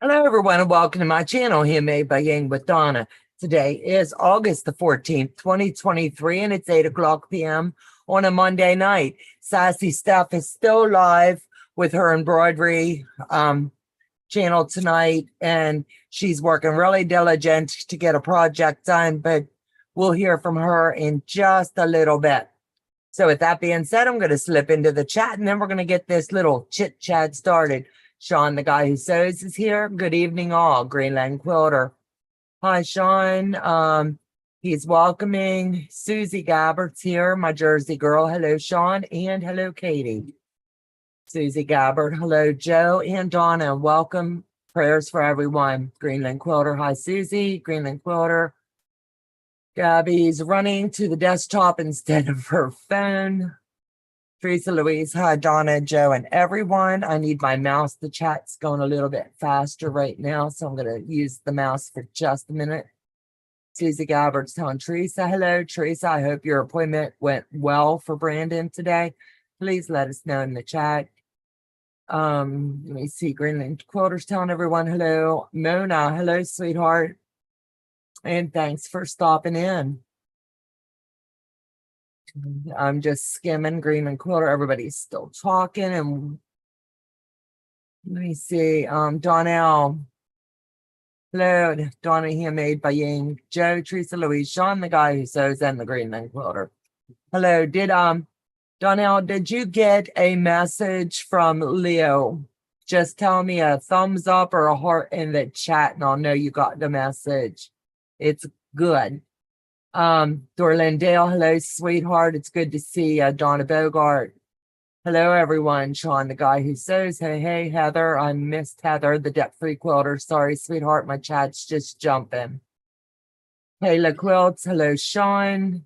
Hello, everyone, and welcome to my channel, Handmade by Ying with Donna. Today is August the 14th, 2023, and it's 8 o'clock p.m. on a Monday night. Sassy Steph is still live with her embroidery channel tonight, and she's working really diligent to get a project done, but we'll hear from her in just a little bit. So with that being said, I'm going to slip into the chat, and then we're going to get this little chit-chat started. Sean, the guy who sews, is here. Good evening, all. Greenland Quilter. Hi, Sean. He's welcoming. Susie Gabbert's here, my Jersey girl. Hello, Sean, and hello, Katie. Susie Gabbert. Hello, Joe and Donna. Welcome. Prayers for everyone. Greenland Quilter. Hi, Susie. Greenland Quilter. Gabby's running to the desktop instead of her phone. Teresa Louise, hi, Donna, Joe, and everyone. I need my mouse. The chat's going a little bit faster right now, so I'm going to use the mouse for just a minute. Susie Gabbert's telling Teresa, hello, Teresa. I hope your appointment went well for Brandon today. Please let us know in the chat. Let me see. Greenland Quilter's telling everyone hello. Mona, hello, sweetheart. And thanks for stopping in. I'm just skimming Greenland Quilter. Everybody's still talking. And let me see. Donnell. Hello, Donna Handmade by Ying. Joe, Teresa Louise, Sean, the guy who sews, and the Greenland Quilter. Hello. Donnell, did you get a message from Leo? Just tell me a thumbs up or a heart in the chat, and I'll know you got the message. It's good. Dorlyn Dale, hello, sweetheart. It's good to see Donna Bogart. Hello, everyone. Sean, the guy who sews. Hey, Heather. I missed Heather, the debt-free quilter. Sorry, sweetheart. My chat's just jumping. Kayla Quilts. Hello, Sean.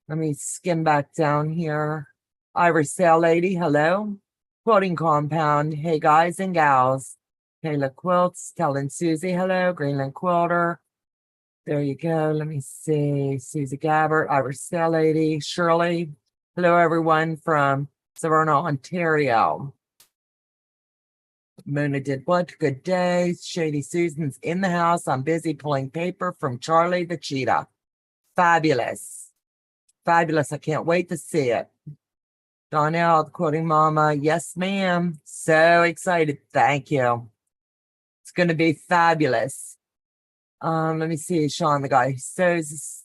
Let me skim back down here. Iris Sale Lady. Hello. Quilting Compound. Hey, guys and gals. Kayla Quilts. Telling Susie. Hello. Greenland Quilter. There you go. Let me see. Susie Gabbert, Iris Sale Lady, Shirley. Hello, everyone from Savannah, Ontario. Mona did what? Good day. Shady Susan's in the house. I'm busy pulling paper from Charlie the Cheetah. Fabulous. Fabulous. I can't wait to see it. Donnell, the quoting mama. Yes, ma'am. So excited. Thank you. It's going to be fabulous. Let me see, Sean, the guy who sews,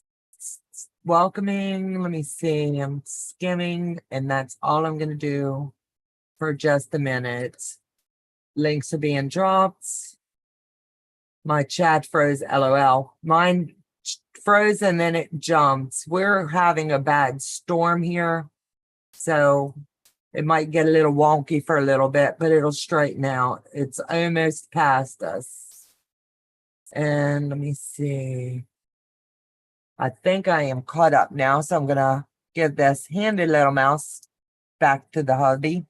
welcoming. Let me see, I'm skimming, and that's all I'm going to do for just a minute. Links are being dropped. My chat froze, LOL. Mine froze and then it jumped. We're having a bad storm here, so it might get a little wonky for a little bit, but it'll straighten out. It's almost past us. And let me see. I think I am caught up now, so I'm going to give this handy little mouse back to the hubby.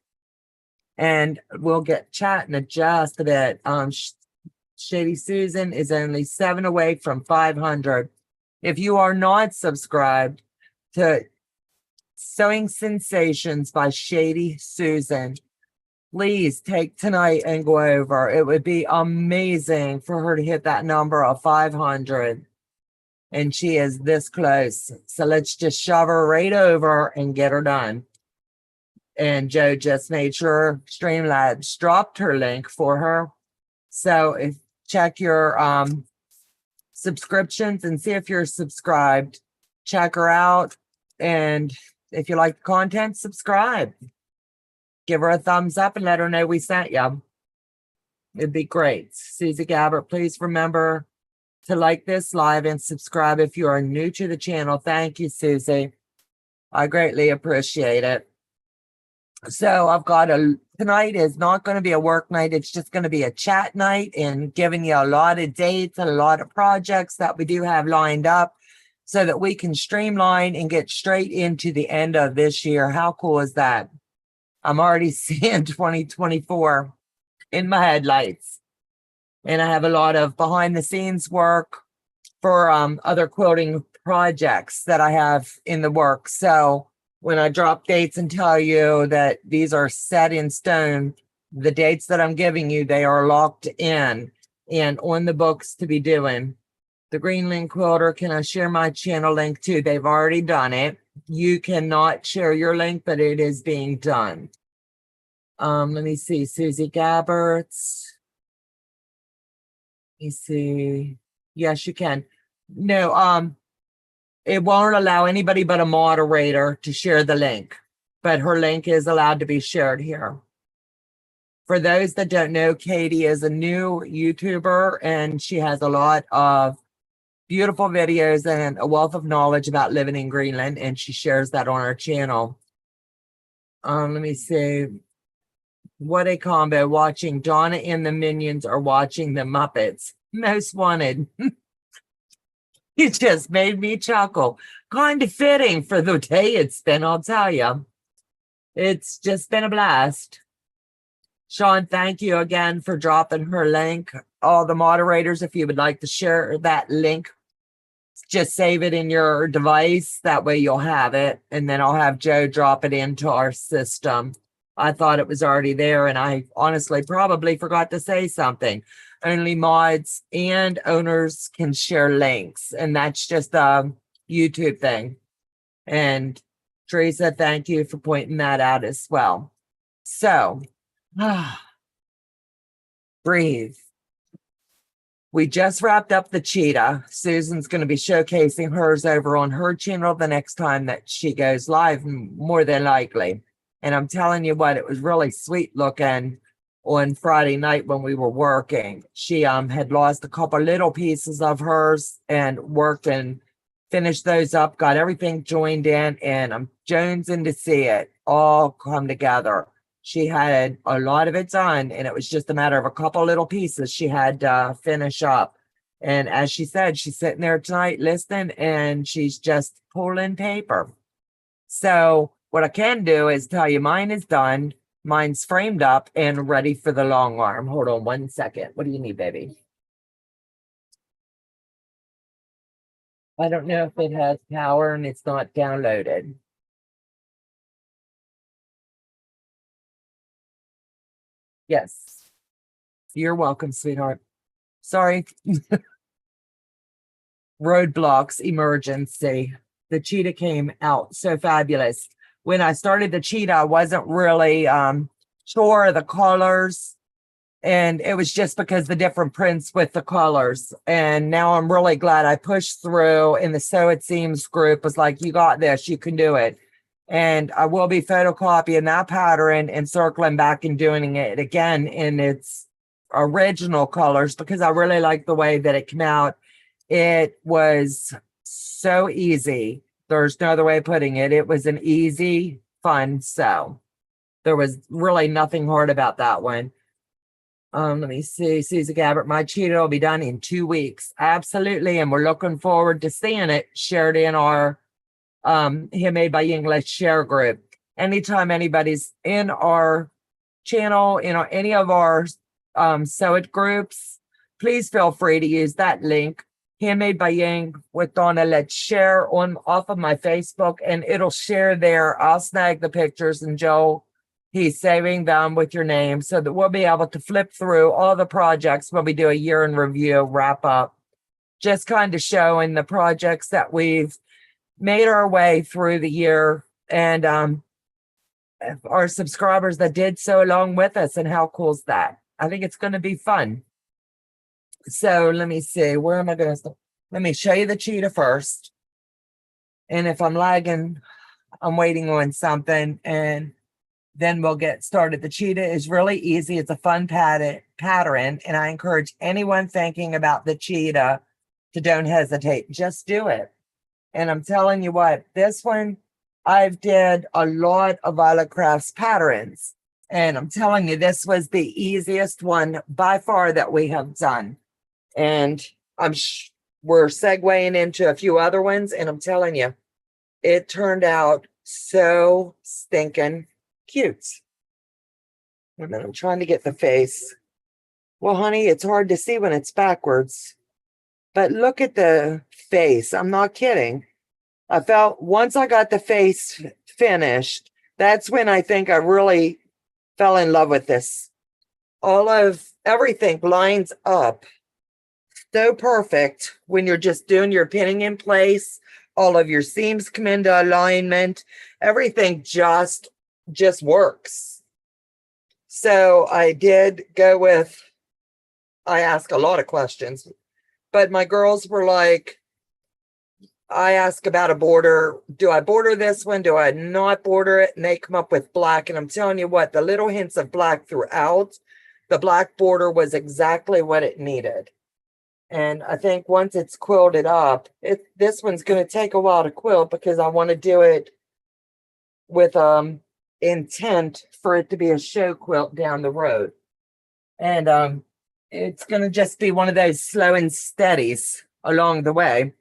And we'll get chatting in just a bit. Shady Susan is only 7 away from 500. If you are not subscribed to Sewing Sensations by Shady Susan, please take tonight and go over. It would be amazing for her to hit that number of 500. And she is this close. So let's just shove her right over and get her done. And Joe just made sure Streamlabs dropped her link for her. So if check your subscriptions and see if you're subscribed. Check her out. And if you like the content, subscribe. Give her a thumbs up and let her know we sent you. It'd be great. Susie Gabbert, please remember to like this live and subscribe if you are new to the channel. Thank you, Susie. I greatly appreciate it. So I've got tonight is not going to be a work night. It's just going to be a chat night and giving you a lot of dates and a lot of projects that we do have lined up so that we can streamline and get straight into the end of this year. How cool is that? I'm already seeing 2024 in my headlights. And I have a lot of behind the scenes work for other quilting projects that I have in the works. So when I drop dates and tell you that these are set in stone, the dates that I'm giving you, they are locked in and on the books to be doing. The Green Link Quilter, can I share my channel link too? They've already done it. You cannot share your link, but it is being done. Let me see, Susie Gabberts. Let me see. Yes, you can. No, it won't allow anybody but a moderator to share the link, but her link is allowed to be shared here. For those that don't know, Katie is a new YouTuber and she has a lot of beautiful videos and a wealth of knowledge about living in Greenland, and she shares that on her channel. Let me see. What a combo, watching Donna and the Minions or watching the Muppets. Most Wanted. It just made me chuckle. Kind of fitting for the day it's been, I'll tell you. It's just been a blast. Sean, thank you again for dropping her link. All the moderators, if you would like to share that link, just save it in your device. That way you'll have it. And then I'll have Joe drop it into our system. I thought it was already there, and I honestly probably forgot to say something. Only mods and owners can share links, and that's just a YouTube thing. And Teresa, thank you for pointing that out as well. So, breathe. We just wrapped up the Cheetah. Susan's going to be showcasing hers over on her channel the next time that she goes live, more than likely. And I'm telling you what, it was really sweet looking on Friday night when we were working. She had lost a couple little pieces of hers and worked and finished those up, got everything joined in, and I'm jonesing to see it all come together. She had a lot of it done, and it was just a matter of a couple little pieces she had to finish up. And as she said, she's sitting there tonight listening, and she's just pulling paper. So what I can do is tell you mine is done. Mine's framed up and ready for the long arm. Hold on 1 second. What do you need, baby? I don't know if it has power and it's not downloaded. Yes. You're welcome, sweetheart. Sorry. Roadblocks, emergency. The Cheetah came out so fabulous. When I started the Cheetah, I wasn't really sure of the colors. And it was just because the different prints with the colors. And now I'm really glad I pushed through, and the Sew It Seems group was like, you got this, you can do it. And I will be photocopying that pattern and circling back and doing it again in its original colors, because I really like the way that it came out. It was so easy. There's no other way of putting it. It was an easy, fun sew. There was really nothing hard about that one. Let me see. Susie Gabbert, my Cheetah will be done in 2 weeks. Absolutely. And we're looking forward to seeing it shared in our Handmade by Ying share group. Anytime anybody's in our channel, in any of our sew it groups, please feel free to use that link, Handmade by Ying with Donna. Let's share on off of my Facebook, and it'll share there. I'll snag the pictures, and Joe, he's saving them with your name so that we'll be able to flip through all the projects when we do a year in review wrap up, just kind of showing the projects that we've made our way through the year, and our subscribers that did so along with us, and how cool is that? I think it's going to be fun. So let me see, where am I going to start? Let me show you the Cheetah first. And if I'm lagging, I'm waiting on something, and then we'll get started. The Cheetah is really easy. It's a fun pattern, and I encourage anyone thinking about the Cheetah to don't hesitate. Just do it. And I'm telling you what, this one, I've did a lot of Violet Crafts patterns, and I'm telling you, this was the easiest one by far that we have done. And we're segueing into a few other ones, and I'm telling you, it turned out so stinking cute. And then I'm trying to get the face. Well, honey, it's hard to see when it's backwards. But look at the face. I'm not kidding. I felt once I got the face finished, that's when I think I really fell in love with this all of everything lines up so perfect when you're just doing your pinning in place. All of your seams come into alignment. Everything just works. So I did go with, I ask a lot of questions, but my girls were like, I ask about a border. Do I border this one? Do I not border it? And they come up with black. And I'm telling you what, the little hints of black throughout, the black border was exactly what it needed. And I think once it's quilted up, this one's going to take a while to quilt because I want to do it with intent for it to be a show quilt down the road. And it's going to just be one of those slow and steadies along the way.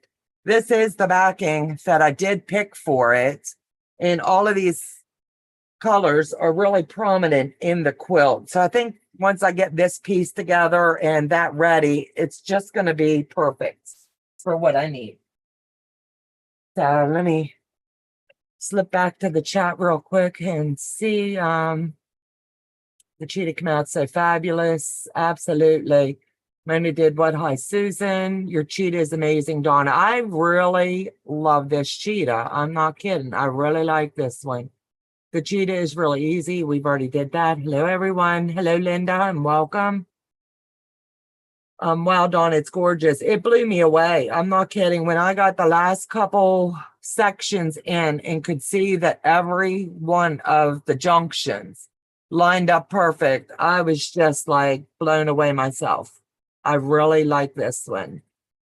This is the backing that I did pick for it. And all of these colors are really prominent in the quilt. So I think once I get this piece together and that ready, it's just going to be perfect for what I need. So let me slip back to the chat real quick and see. The cheetah come out so fabulous. Absolutely. Mona did what? Hi, Susan. Your cheetah is amazing, Donna. I really love this cheetah. I'm not kidding. I really like this one. The cheetah is really easy. We've already did that. Hello, everyone. Hello, Linda, and welcome. Wow, Donna, it's gorgeous. It blew me away. I'm not kidding. When I got the last couple sections in and could see that every one of the junctions lined up perfect, I was just like blown away myself. I really like this one.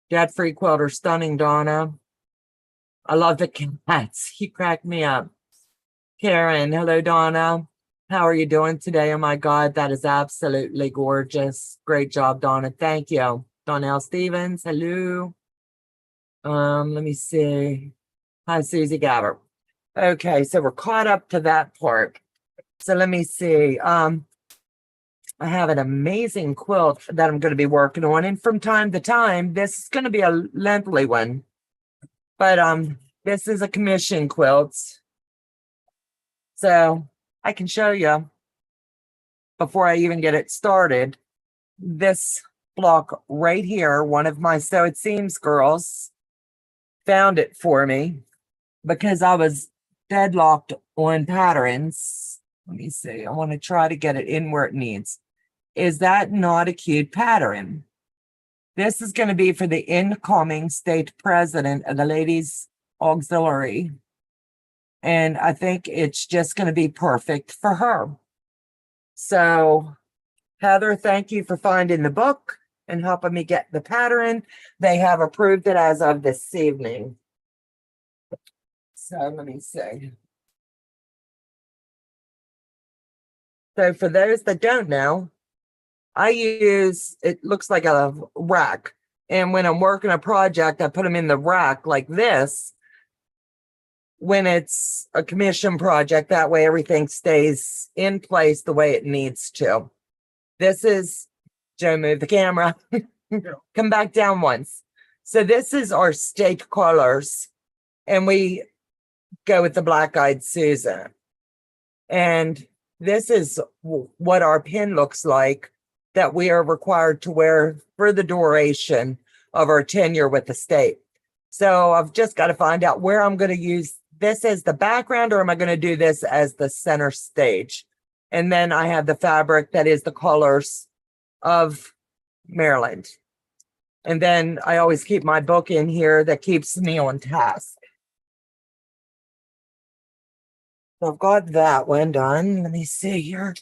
Debt-free quilter, stunning, Donna. I love the cats. You cracked me up. Karen, hello, Donna. How are you doing today? Oh my God, that is absolutely gorgeous. Great job, Donna. Thank you. Donnell Stevens, hello. Let me see. Hi, Susie Gabbard. Okay, so we're caught up to that part. So let me see. I have an amazing quilt that I'm going to be working on. And from time to time, this is going to be a lengthy one. But this is a commission quilt. So I can show you before I even get it started. This block right here, one of my Sew It Seams girls found it for me because I was deadlocked on patterns. Let me see. I want to try to get it in where it needs. Is that not a cute pattern? This is going to be for the incoming state president of the Ladies Auxiliary. And I think it's just going to be perfect for her. So, Heather, thank you for finding the book and helping me get the pattern. They have approved it as of this evening. So let me see. So for those that don't know, I use, it looks like a rack. And when I'm working a project, I put them in the rack like this. When it's a commission project, that way everything stays in place the way it needs to. This is, Joe, move the camera. Come back down once. So this is our state colors. And we go with the Black-Eyed Susan. And this is what our pin looks like that we are required to wear for the duration of our tenure with the state. So I've just got to find out where I'm going to use this as the background, or am I going to do this as the center stage? And then I have the fabric that is the colors of Maryland. And then I always keep my book in here that keeps me on task. So I've got that one done. Let me see here.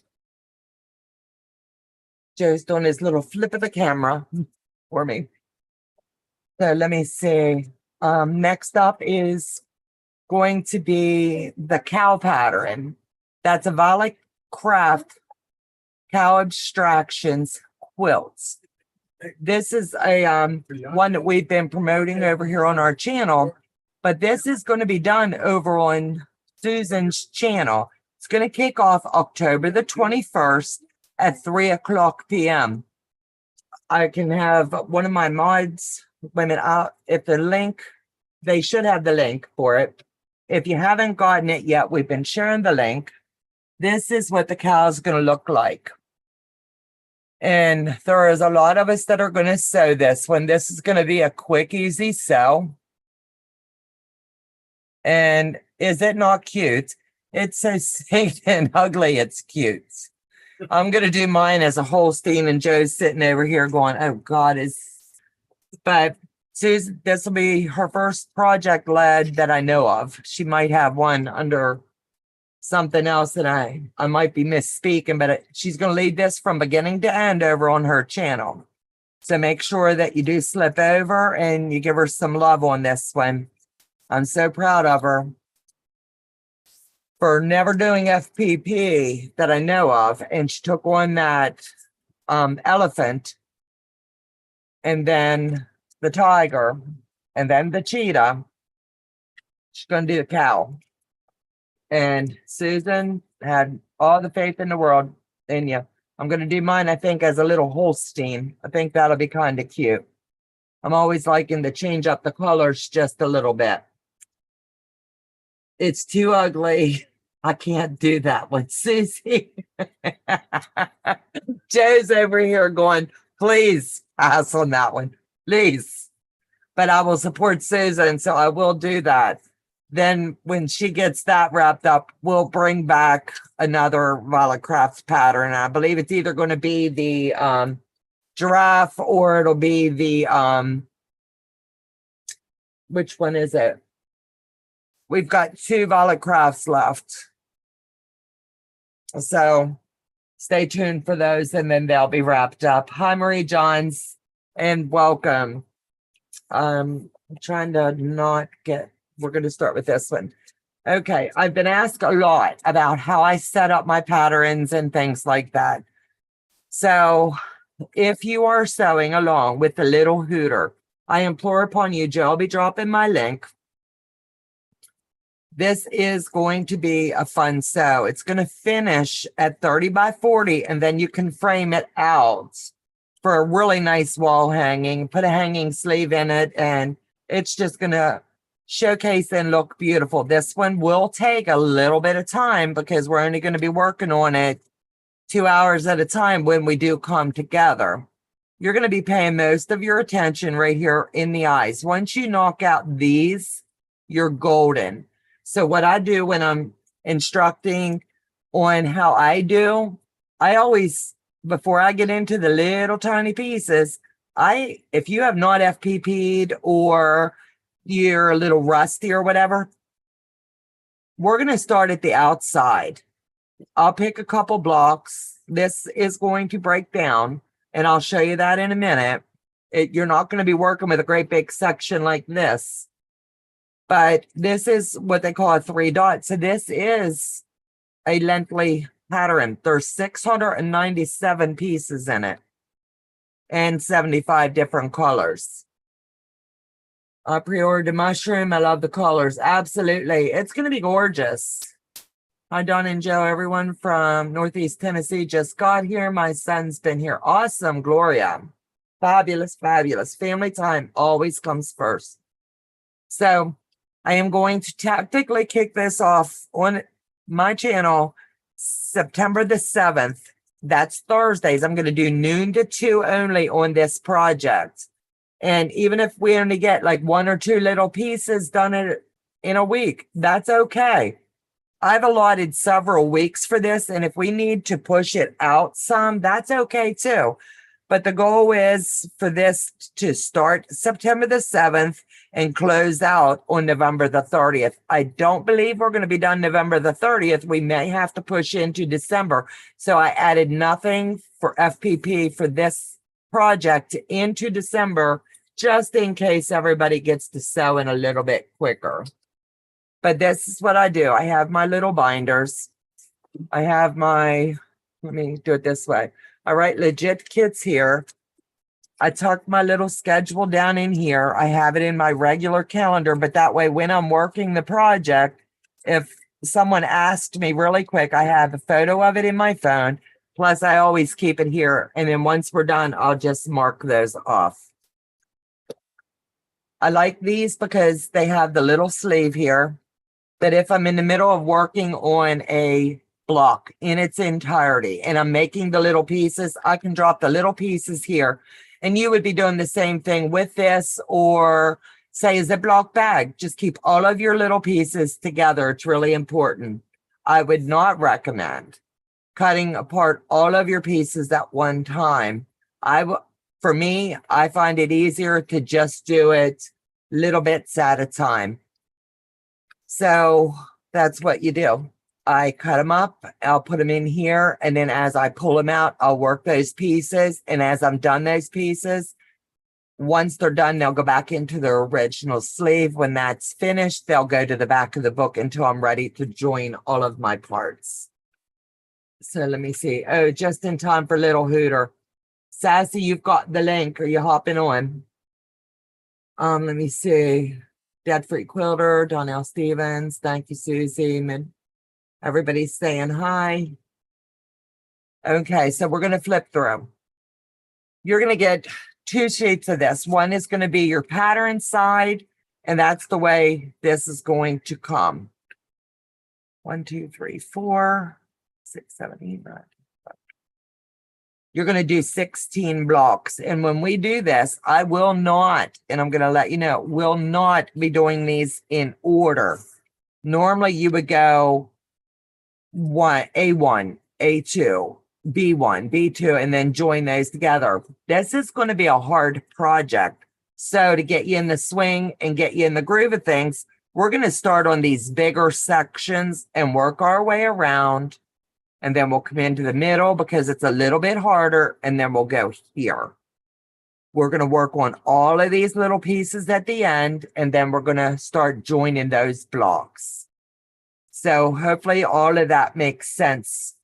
Joe's doing his little flip of the camera for me. So let me see. Next up is going to be the cow pattern. That's a Violet Craft Cow Abstractions quilts. This is a one that we've been promoting over here on our channel, but this is going to be done over on Susan's channel. It's going to kick off October the 21st at 3:00 p.m. I can have one of my mods, women out if the link, they should have the link for it. If you haven't gotten it yet, we've been sharing the link. This is what the cow is going to look like. And there is a lot of us that are going to sew this one. This is going to be a quick, easy sew. And is it not cute? It's so sick and ugly, it's cute. I'm going to do mine as a Holstein, and Joe's sitting over here going, oh God, but Susan, this will be her first project led that I know of. She might have one under something else that I might be misspeaking, but she's going to lead this from beginning to end over on her channel. So make sure that you do slip over and you give her some love on this one. I'm so proud of her for never doing FPP that I know of. And she took on that elephant, and then the tiger, and then the cheetah. She's going to do the cow. And Susan had all the faith in the world in you. I'm going to do mine, I think, as a little Holstein. I think that'll be kind of cute. I'm always liking to change up the colors just a little bit. It's too ugly. I can't do that one, Susie. Joe's over here going, please pass on that one, please. But I will support Susan, so I will do that. Then when she gets that wrapped up, we'll bring back another Violet Crafts pattern. I believe it's either going to be the giraffe, or it'll be the which one is it? We've got 2 Violet Crafts left. So stay tuned for those, and then they'll be wrapped up. Hi, Marie Johns, and welcome. I'm trying to not get, we're going to start with this one. Okay, I've been asked a lot about how I set up my patterns and things like that. So if you are sewing along with the little Hooter, I implore upon you, Joe, I'll be dropping my link. This is going to be a fun sew. It's going to finish at 30 by 40, and then you can frame it out for a really nice wall hanging, put a hanging sleeve in it, and it's just going to showcase and look beautiful. This one will take a little bit of time because we're only going to be working on it 2 hours at a time when we do come together. You're going to be paying most of your attention right here in the eyes. Once you knock out these, you're golden. So what I do when I'm instructing on how I do, I always, before I get into the little tiny pieces, if you have not FPP'd or you're a little rusty or whatever, we're going to start at the outside. I'll pick a couple blocks. This is going to break down, and I'll show you that in a minute. You're not going to be working with a great big section like this. But this is what they call a 3 dot. So this is a lengthy pattern. There's 697 pieces in it and 75 different colors. I pre-ordered a mushroom. I love the colors. Absolutely. It's going to be gorgeous. Hi, Donna and Joe. Everyone from Northeast Tennessee just got here. My son's been here. Awesome, Gloria. Fabulous, fabulous. Family time always comes first. So I am going to tactically kick this off on my channel September the 7th. That's Thursdays. I'm going to do noon to 2 only on this project. And even if we only get like 1 or 2 little pieces done in a week, that's okay. I've allotted several weeks for this. And if we need to push it out some, that's okay too. But the goal is for this to start September the 7th and close out on November the 30th. I don't believe we're going to be done November the 30th. We may have to push into December. So I added nothing for FPP for this project into December, just in case everybody gets to sew in a little bit quicker. But this is what I do. I have my little binders. I have my, let me do it this way. I write legit kits here. I tuck my little schedule down in here. I have it in my regular calendar, but that way when I'm working the project, if someone asked me really quick, I have a photo of it in my phone. Plus, I always keep it here. And then once we're done, I'll just mark those off. I like these because they have the little sleeve here. That if I'm in the middle of working on a block in its entirety and I'm making the little pieces, I can drop the little pieces here. And you would be doing the same thing with this, or say a Ziploc bag. Just keep all of your little pieces together. It's really important. I would not recommend cutting apart all of your pieces at one time. For me, I find it easier to just do it little bits at a time. So that's what you do. I cut them up, I'll put them in here, and then as I pull them out, I'll work those pieces. And as I'm done those pieces, once they're done, they'll go back into their original sleeve. When that's finished, they'll go to the back of the book until I'm ready to join all of my parts. So let me see. Oh, just in time for little Hooter. Sassy, you've got the link. Are you hopping on? Let me see. Dead Free Quilter, Donnell Stevens. Thank you, Susie. Everybody's saying hi. Okay, so we're going to flip through. You're going to get 2 sheets of this. One is going to be your pattern side, and that's the way this is going to come. 1, 2, 3, 4, 6, 7, 8, 9. You're going to do 16 blocks. And when we do this, I will not, and I'm going to let you know, will not be doing these in order. Normally you would go A1, A2, B1, B2, and then join those together. This is going to be a hard project. So to get you in the swing and get you in the groove of things, we're going to start on these bigger sections and work our way around. And then we'll come into the middle because it's a little bit harder. And then we'll go here. We're going to work on all of these little pieces at the end. And then we're going to start joining those blocks. So hopefully all of that makes sense.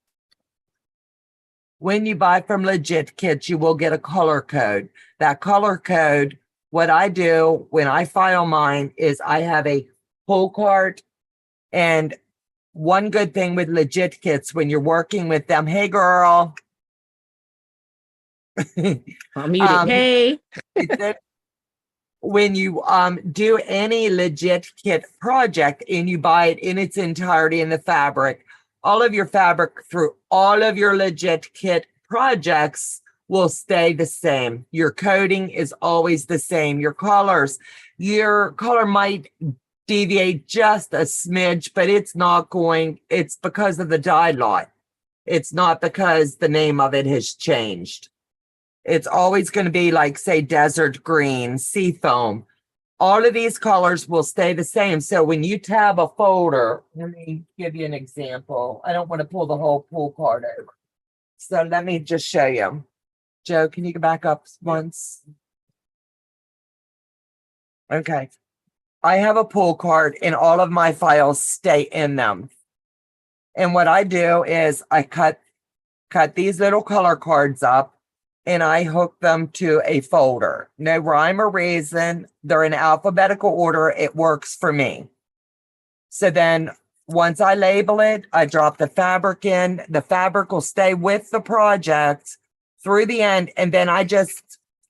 When you buy from Legit Kits, you will get a color code. That color code, what I do when I file mine is I have a pull card. And one good thing with Legit Kits, when you're working with them, hey girl. I'm muted. Hey. When you do any Legit Kit project and you buy it in its entirety in the fabric, all of your fabric through all of your Legit Kit projects will stay the same. Your coding is always the same. Your color might deviate just a smidge, but it's not going, it's because of the dye lot. It's not because the name of it has changed. It's always going to be like, say, desert green, seafoam. All of these colors will stay the same. So when you tab a folder, let me give you an example. I don't want to pull the whole pull card over. So let me just show you. Joe, can you go back up once? Okay. I have a pull card and all of my files stay in them. And what I do is I cut these little color cards up and I hook them to a folder. No rhyme or reason. They're in alphabetical order. It works for me. So then once I label it, I drop the fabric in. The fabric will stay with the project through the end. And then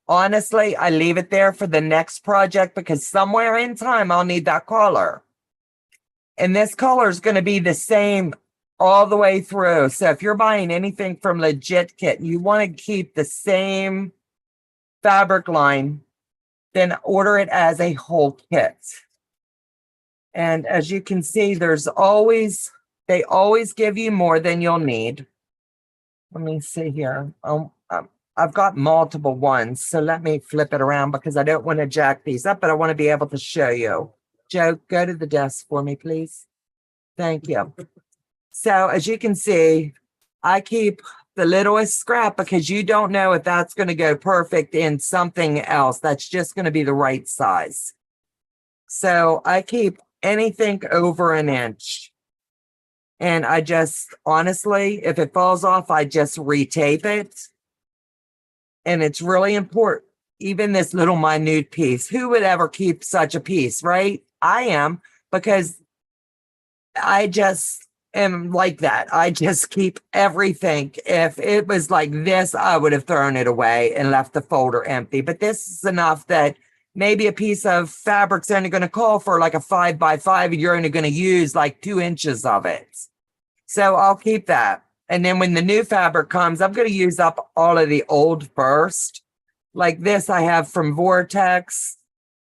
honestly, I leave it there for the next project because somewhere in time, I'll need that color. And this color is going to be the same all the way through. So if you're buying anything from Legit Kit, you want to keep the same fabric line, then order it as a whole kit. And as you can see, they always give you more than you'll need. Let me see here. I've got multiple ones, so let me flip it around because I don't want to jack these up, but I want to be able to show you. Joe, go to the desk for me, please. Thank you. So as you can see, I keep the littlest scrap because you don't know if that's going to go perfect in something else. That's just going to be the right size. So I keep anything over an inch. And I just, honestly, if it falls off, I just retape it. And it's really important, even this little minute piece. Who would ever keep such a piece, right? I am, because I just am like that. I just keep everything. If it was like this, I would have thrown it away and left the folder empty. But this is enough that maybe a piece of fabric's only going to call for like a 5 by 5 and you're only going to use like 2 inches of it. So I'll keep that. And then when the new fabric comes, I'm going to use up all of the old first. Like this I have from Vortex.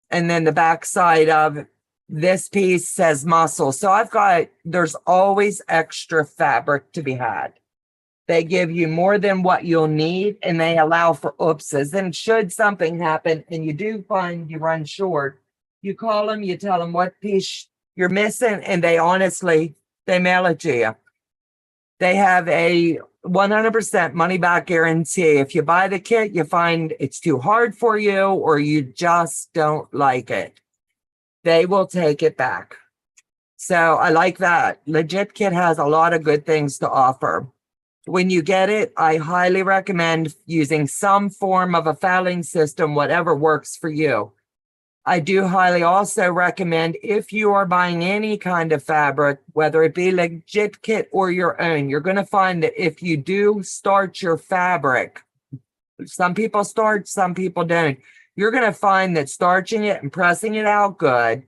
And then the back side of this piece says muscle. So there's always extra fabric to be had. They give you more than what you'll need, and they allow for oopses. And should something happen and you do find you run short, you call them, you tell them what piece you're missing, and they mail it to you. They have a 100% money back guarantee. If you buy the kit, you find it's too hard for you or you just don't like it, they will take it back. So I like that. Legit Kit has a lot of good things to offer. When you get it, I highly recommend using some form of a filing system, whatever works for you. I do highly also recommend, if you are buying any kind of fabric, whether it be Legit Kit or your own, you're going to find that if you do starch your fabric, some people starch, some people don't, you're going to find that starching it and pressing it out good.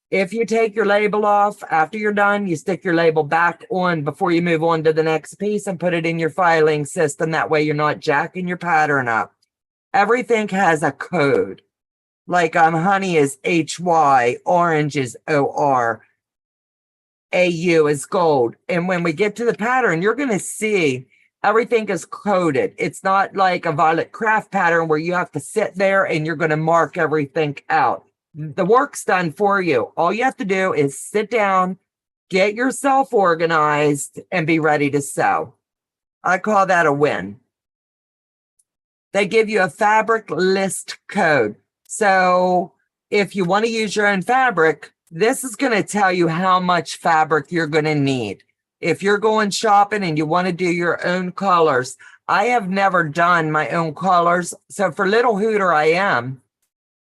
If you take your label off after you're done, you stick your label back on before you move on to the next piece and put it in your filing system. That way you're not jacking your pattern up. Everything has a code. Like honey is HY, orange is OR, AU is gold. And when we get to the pattern, you're going to see everything is coded. It's not like a violet craft pattern where you have to sit there and you're going to mark everything out. The work's done for you. All you have to do is sit down, get yourself organized, and be ready to sew. I call that a win. They give you a fabric list code. So if you want to use your own fabric, this is going to tell you how much fabric you're going to need. If you're going shopping and you want to do your own colors, I have never done my own colors. So for Little Hooter, I am.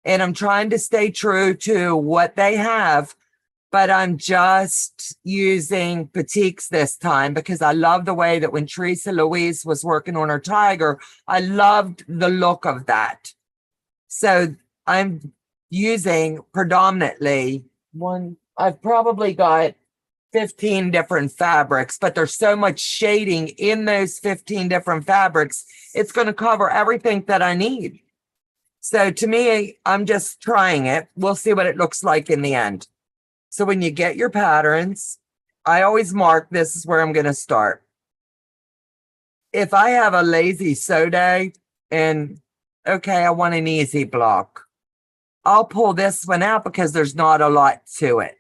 And I'm trying to stay true to what they have, but I'm just using batiks this time because I love the way that when Teresa Louise was working on her tiger, I loved the look of that. So I'm using predominantly I've probably got 15 different fabrics, but there's so much shading in those 15 different fabrics, it's going to cover everything that I need. So to me, I'm just trying it. We'll see what it looks like in the end. So when you get your patterns, I always mark this is where I'm going to start. If I have a lazy sew day and, okay, I want an easy block, I'll pull this one out because there's not a lot to it.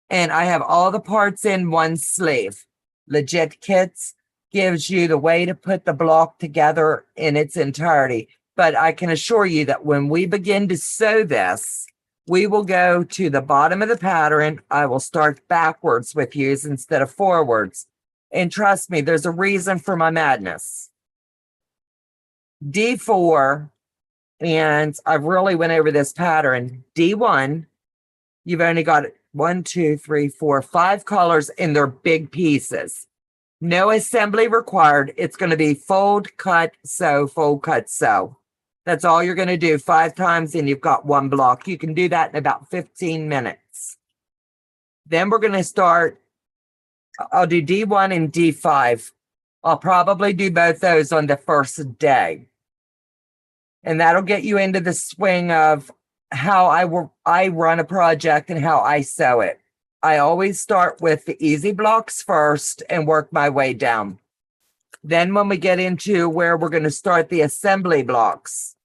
And I have all the parts in one sleeve. Legit Kits gives you the way to put the block together in its entirety. But I can assure you that when we begin to sew this, we will go to the bottom of the pattern. I will start backwards with you instead of forwards. And trust me, there's a reason for my madness. D4, and I've really went over this pattern. D1, you've only got 1, 2, 3, 4, 5 colors in their big pieces. No assembly required. It's going to be fold, cut, sew, fold, cut, sew. That's all you're going to do 5 times and you've got one block. You can do that in about 15 minutes. Then we're going to start. I'll do D1 and D5. I'll probably do both those on the first day. And that'll get you into the swing of how I run a project and how I sew it. I always start with the easy blocks first and work my way down. Then when we get into where we're going to start the assembly blocks,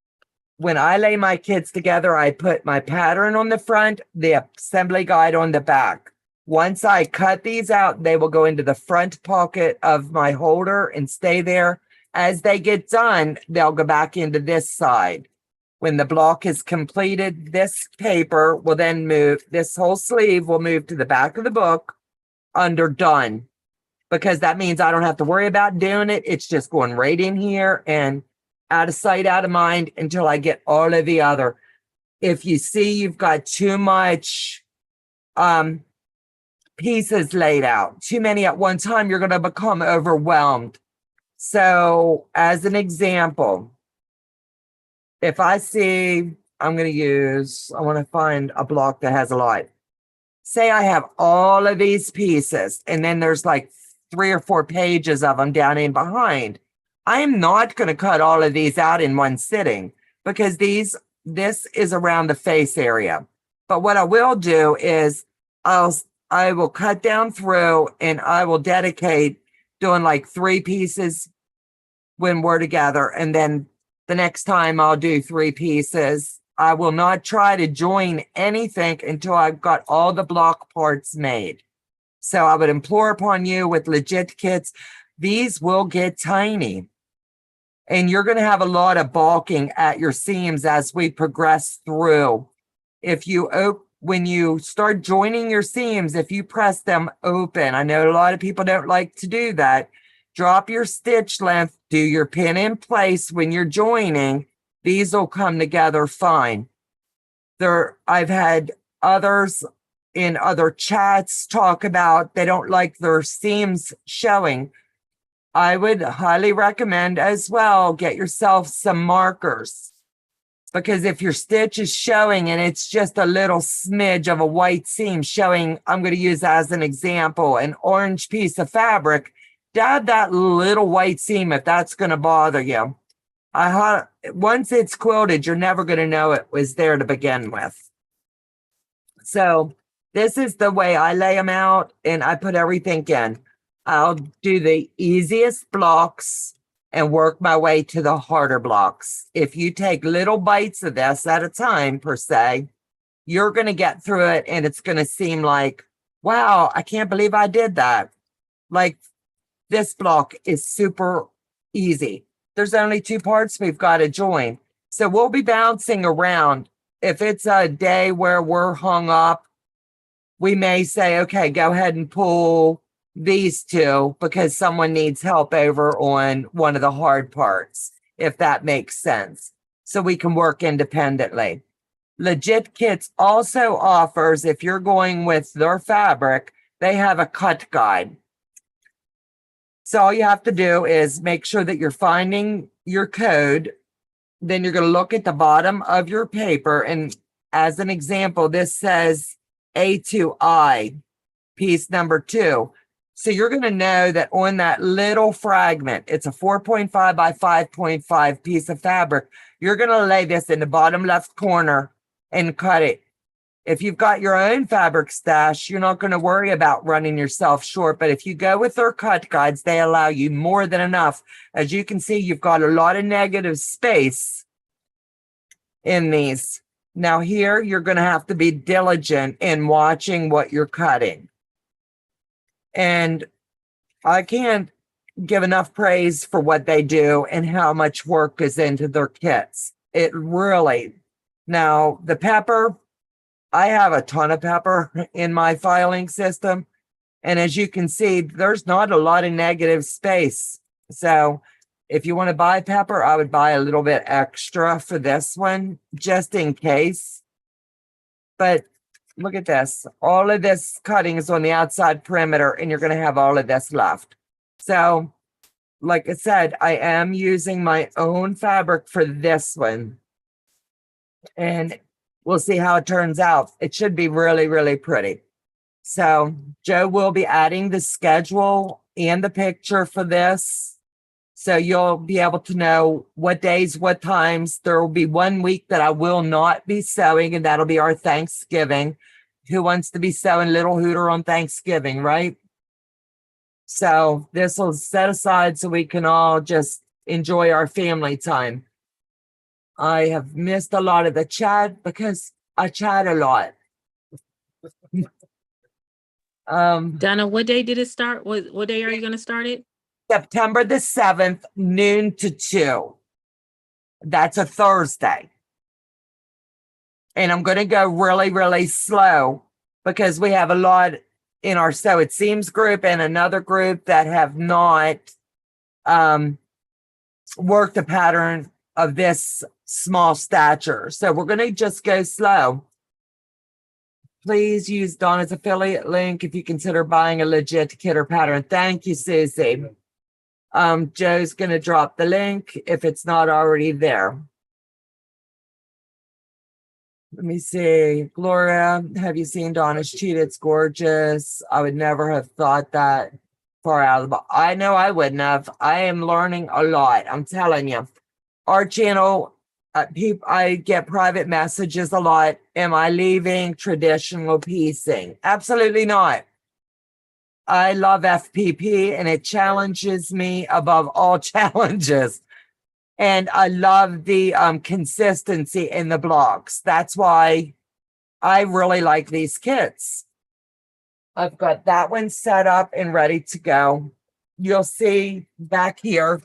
when I lay my kits together, I put my pattern on the front, the assembly guide on the back. Once I cut these out, they will go into the front pocket of my holder and stay there. As they get done, they'll go back into this side. When the block is completed, this paper will then move, this whole sleeve will move to the back of the book under done, because that means I don't have to worry about doing it. It's just going right in here and out of sight, out of mind until I get all of the other. If you see you've got too much pieces laid out, too many at one time, you're going to become overwhelmed. So as an example, if I see, I want to find a block that has a lot. Say I have all of these pieces and then there's like 3 or 4 pages of them down in behind. I'm not going to cut all of these out in one sitting because this is around the face area. But what I will do is I will cut down through and I will dedicate doing like 3 pieces when we're together. And then the next time I'll do 3 pieces. I will not try to join anything until I've got all the block parts made. So I would implore upon you with legit kits, these will get tiny. And you're going to have a lot of balking at your seams as we progress through. When you start joining your seams, if you press them open, I know a lot of people don't like to do that. Drop your stitch length, do your pin in place when you're joining. These will come together fine. I've had others in other chats talk about they don't like their seams showing. I would highly recommend as well, get yourself some markers. Because if your stitch is showing and it's just a little smidge of a white seam showing, I'm going to use as an example, an orange piece of fabric, dab that little white seam if that's going to bother you. Once it's quilted, you're never going to know it was there to begin with. So this is the way I lay them out and I put everything in. I'll do the easiest blocks and work my way to the harder blocks. If you take little bites of this at a time, per se, you're going to get through it and it's going to seem like, wow, I can't believe I did that. Like this block is super easy. There's only 2 parts we've got to join. So we'll be bouncing around. If it's a day where we're hung up, we may say, okay, go ahead and pull these 2 because someone needs help over on one of the hard parts, if that makes sense. So we can work independently. Legit Kits also offers, if you're going with their fabric, they have a cut guide. So all you have to do is make sure that you're finding your code. Then you're going to look at the bottom of your paper. And as an example, this says A2I, piece number 2. So you're going to know that on that little fragment, it's a 4.5 by 5.5 piece of fabric. You're going to lay this in the bottom left corner and cut it. If you've got your own fabric stash, you're not going to worry about running yourself short. But if you go with their cut guides, they allow you more than enough. As you can see, you've got a lot of negative space in these. Now here, you're going to have to be diligent in watching what you're cutting. And I can't give enough praise for what they do and how much work goes into their kits. It really. Now, the pepper, I have a ton of pepper in my filing system. And as you can see, there's not a lot of negative space. So if you want to buy pepper, I would buy a little bit extra for this one, just in case. But look at this. All of this cutting is on the outside perimeter, and you're going to have all of this left. So, like I said, I am using my own fabric for this one. And we'll see how it turns out. It should be really, really pretty. So Joe will be adding the schedule and the picture for this. So you'll be able to know what days, what times. There will be 1 week that I will not be sewing, and that'll be our Thanksgiving. Who wants to be sewing Little Hooter on Thanksgiving, right? So this will set aside so we can all just enjoy our family time. I have missed a lot of the chat because I chat a lot. Donna, what day did it start? What day are you going to start it? September the 7th, noon to 2. That's a Thursday. And I'm going to go really, really slow because we have a lot in our Sew It Seams group and another group that have not worked a pattern of this small stature. So we're going to just go slow. Please use Donna's affiliate link if you consider buying a legit kit or pattern. Thank you, Susie. Joe's going to drop the link if it's not already there. Let me see. Gloria, have you seen Donna's Cheetah? It's gorgeous. I would never have thought that. far out of the box. I know I wouldn't have. I am learning a lot. I'm telling you. Our channel, I get private messages a lot. Am I leaving traditional piecing? Absolutely not. I love FPP and it challenges me above all challenges. And I love the consistency in the blocks. That's why I really like these kits. I've got that one set up and ready to go. You'll see back here,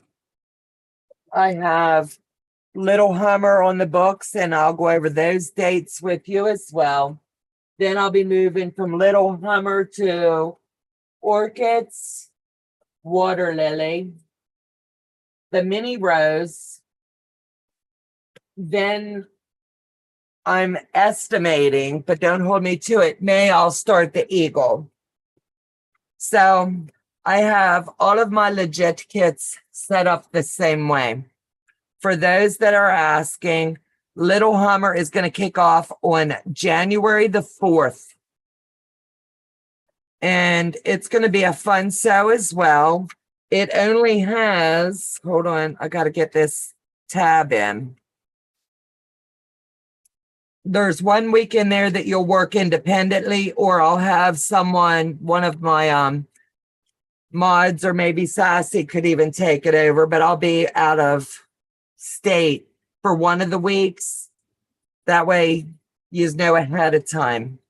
I have Little Hummer on the books, and I'll go over those dates with you as well. Then I'll be moving from Little Hummer to Orchids, Water Lily, the Mini Rose. Then I'm estimating, but don't hold me to it, May I'll start the Eagle. So I have all of my legit kits set up the same way. For those that are asking, Little Hummer is going to kick off on January the 4th. And it's going to be a fun sew as well. It only has, hold on, I got to get this tab in. There's 1 week in there that you'll work independently, or I'll have someone, one of my mods, or maybe Sassy could even take it over, but I'll be out of state for one of the weeks. That way you know ahead of time.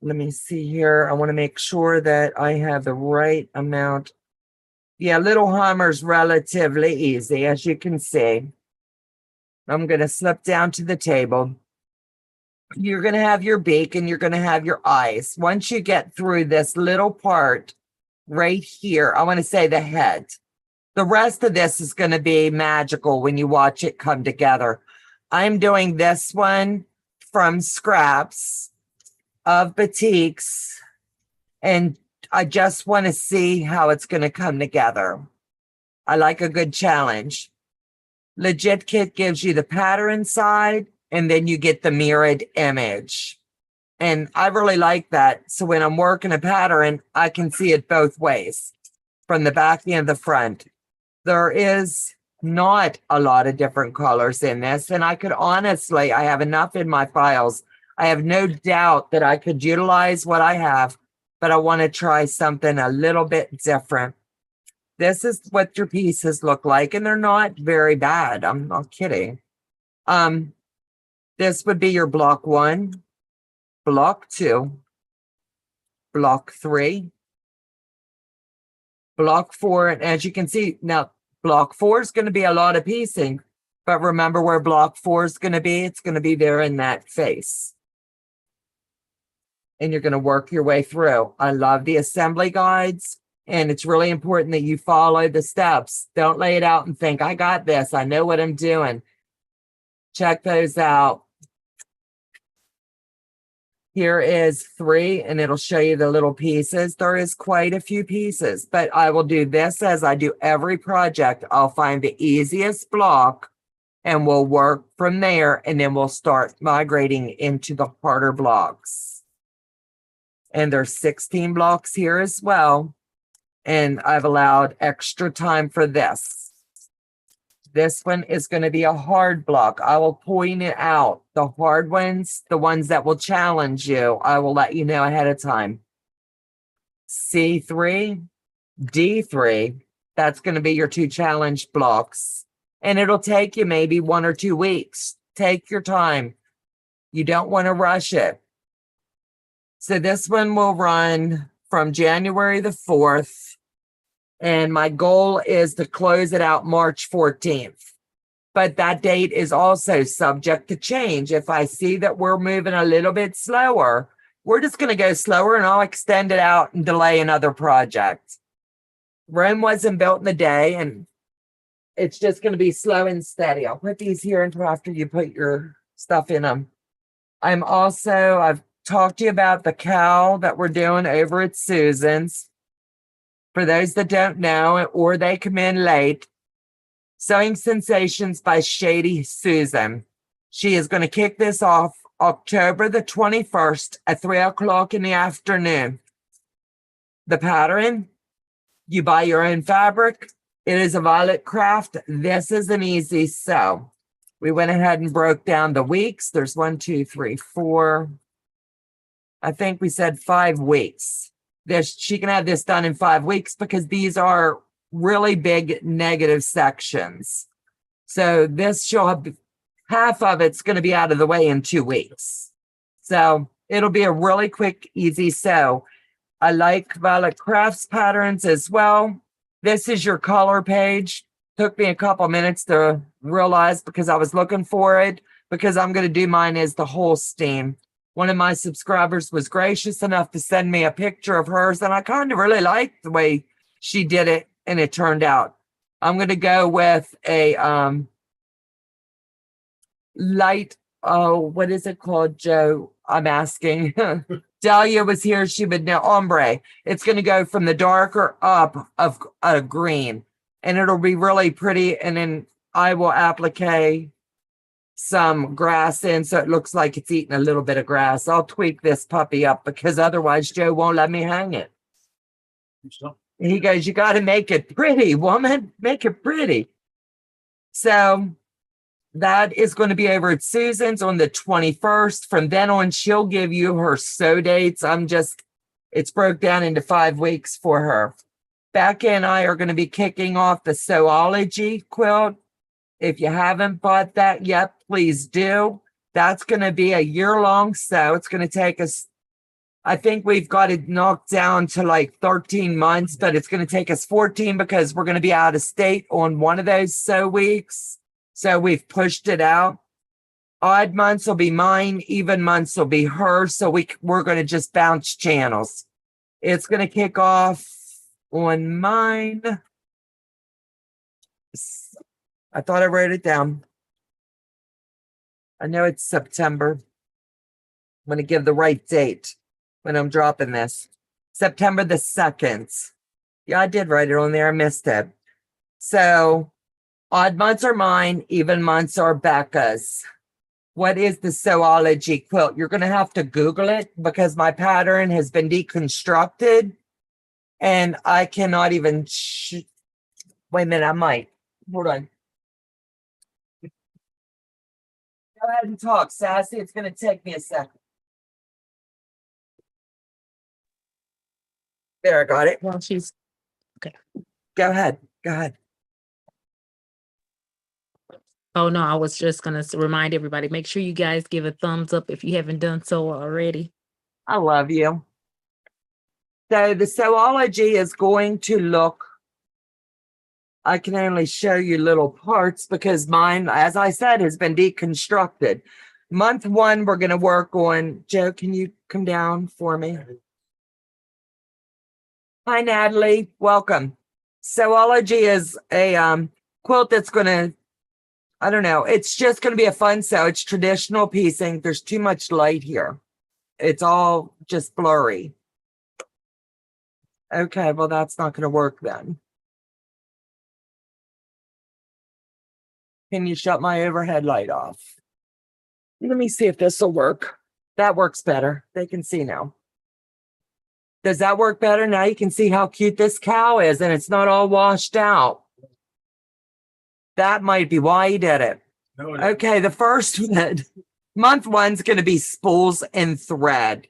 Let me see here. I want to make sure that I have the right amount. Yeah, Little Hummer's relatively easy, as you can see. I'm going to slip down to the table. You're going to have your beak and you're going to have your eyes. Once you get through this little part right here, I want to say the head. The rest of this is going to be magical when you watch it come together. I'm doing this one from scraps of batiks, and I just want to see how it's going to come together. I like a good challenge. Legit Kit gives you the pattern side, and then you get the mirrored image. And I really like that. So when I'm working a pattern, I can see it both ways, from the back and the front. There is not a lot of different colors in this. And I could honestly, I have enough in my files. I have no doubt that I could utilize what I have, but I want to try something a little bit different. This is what your pieces look like, and they're not very bad. I'm not kidding. This would be your block 1, block 2, block 3, block 4. And as you can see, now block 4 is going to be a lot of piecing, but remember where block 4 is going to be? It's going to be there in that face. And you're going to work your way through. I love the assembly guides, and it's really important that you follow the steps. Don't lay it out and think, I got this. I know what I'm doing. Check those out. Here is 3, and it'll show you the little pieces. There is quite a few pieces, but I will do this as I do every project. I'll find the easiest block, and we'll work from there, and then we'll start migrating into the harder blocks. And there's 16 blocks here as well, and I've allowed extra time for this. This one is going to be a hard block. I will point it out. The hard ones, the ones that will challenge you, I will let you know ahead of time. C3, D3, that's going to be your 2 challenge blocks. And it'll take you maybe 1 or 2 weeks. Take your time. You don't want to rush it. So this one will run from January the 4th. And my goal is to close it out March 14th. But that date is also subject to change. If I see that we're moving a little bit slower, we're just going to go slower, and I'll extend it out and delay another project. Rome wasn't built in a day, and it's just going to be slow and steady. I'll put these here until after you put your stuff in them. I've talked to you about the cowl that we're doing over at Susan's. For those that don't know, or they come in late, Sewing Sensations by Shady Susan. She is going to kick this off October the 21st at 3 o'clock in the afternoon. The pattern, You buy your own fabric. It is a violet craft. This is an easy sew. We went ahead and broke down the weeks. There's 1, 2, 3, 4. I think we said 5 weeks. She can have this done in 5 weeks because these are really big negative sections. So this she'll have half of it's going to be out of the way in 2 weeks. So it'll be a really quick, easy sew. I like Violet Crafts patterns as well. This is your color page. Took me a couple minutes to realize because I was looking for it, because I'm going to do mine as the Holstein. One of my subscribers was gracious enough to send me a picture of hers, and I kind of really liked the way she did it, and it turned out. I'm going to go with a light, what is it called, Joe? I'm asking. Dahlia was here, she would know. Ombre. It's going to go from the darker up of a green, and it'll be really pretty. And then I will applique some grass in so it looks like it's eating a little bit of grass. I'll tweak this puppy up because otherwise Joe won't let me hang it. He goes, you got to make it pretty, woman. Make it pretty. So that is going to be over at Susan's on the 21st. From then on, she'll give you her sew dates. It's broke down into 5 weeks for her. Becca and I are going to be kicking off the Zoology quilt. If you haven't bought that yet, please do. That's going to be a year-long sew. It's going to take us, I think we've got it knocked down to like 13 months, but it's going to take us 14 because we're going to be out of state on one of those sew weeks. So we've pushed it out. Odd months will be mine. Even months will be hers. So we're going to just bounce channels. It's going to kick off on mine. I thought I wrote it down. I know it's September. I'm going to give the right date when I'm dropping this. September the 2nd. Yeah, I did write it on there. I missed it. So odd months are mine. Even months are Becca's. What is the Zoology quilt? You're going to have to Google it because my pattern has been deconstructed. And I cannot even... Wait a minute, I might. Hold on. Go ahead and talk, Sassy. It's going to take me a second. There, I got it. Well, she's okay. Go ahead. Go ahead. Oh, no, I was just going to remind everybody, make sure you guys give a thumbs up if you haven't done so already. I love you. So the Zoology is going to look, I can only show you little parts because mine, as I said, has been deconstructed. Month 1, we're going to work on, Joe, can you come down for me? Hi, Natalie. Welcome. Zoology is a quilt that's going to, I don't know, it's just going to be a fun sew. It's traditional piecing. There's too much light here. It's all just blurry. Okay, well, that's not going to work then. Can you shut my overhead light off? Let me see if this will work. That works better. They can see now. Does that work better? Now you can see how cute this cow is and it's not all washed out. That might be why he did it. No, okay, the first one, month 1's going to be spools and thread.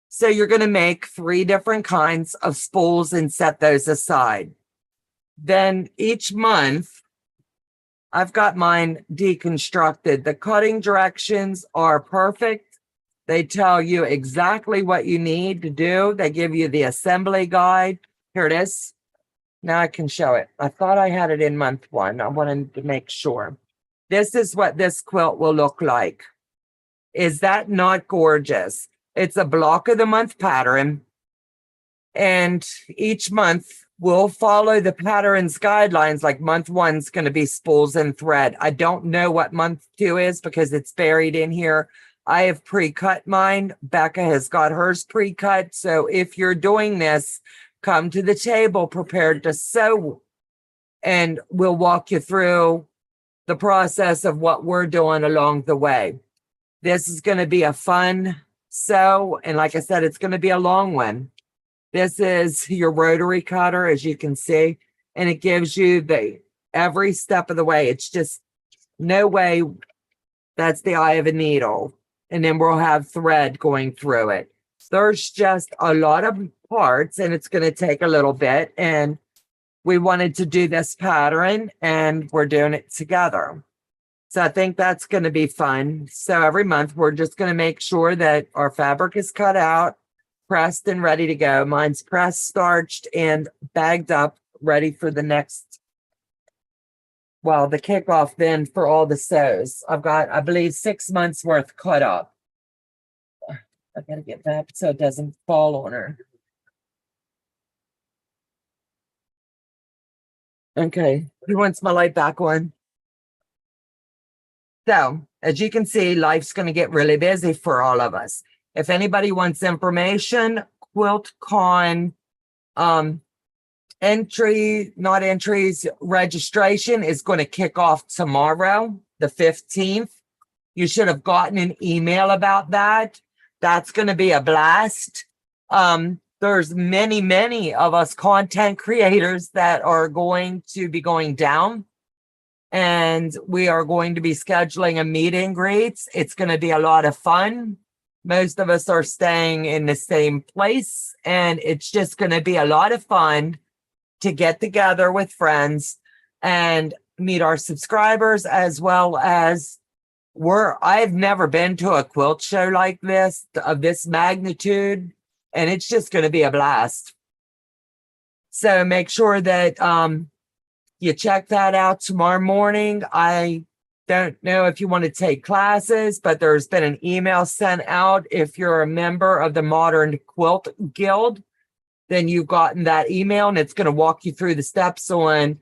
So you're going to make 3 different kinds of spools and set those aside. Then each month, I've got mine deconstructed. The cutting directions are perfect. They tell you exactly what you need to do. They give you the assembly guide. Here it is. Now I can show it. I thought I had it in month 1. I wanted to make sure. This is what this quilt will look like. Is that not gorgeous? It's a block of the month pattern. And each month we'll follow the pattern's guidelines. Like month 1's going to be spools and thread. I don't know what month 2 is because it's buried in here. I have pre-cut mine. Becca has got hers pre-cut. So if you're doing this, come to the table prepared to sew. And we'll walk you through the process of what we're doing along the way. This is going to be a fun sew. And like I said, it's going to be a long one. This is your rotary cutter, as you can see, and it gives you the every step of the way. It's just no way. That's the eye of a needle. And then we'll have thread going through it. There's just a lot of parts and it's going to take a little bit. And we wanted to do this pattern and we're doing it together. So I think that's going to be fun. So every month we're just going to make sure that our fabric is cut out, pressed and ready to go. Mine's pressed, starched, and bagged up, ready for the next, well, the kickoff then for all the sews. I've got, I believe, 6 months worth cut up. I gotta get that so it doesn't fall on her. Okay, who wants my light back on? So, as you can see, life's going to get really busy for all of us. If anybody wants information, QuiltCon registration is going to kick off tomorrow, the 15th. You should have gotten an email about that. That's going to be a blast. There's many of us content creators that are going to be going down. And we are going to be scheduling a meet and greets. It's going to be a lot of fun. Most of us are staying in the same place, and it's just going to be a lot of fun to get together with friends and meet our subscribers, as well as I've never been to a quilt show like this, of this magnitude, and it's just going to be a blast. So make sure that you check that out tomorrow morning. I don't know if you want to take classes, but there's been an email sent out. If you're a member of the Modern Quilt Guild, then you've gotten that email, and it's going to walk you through the steps on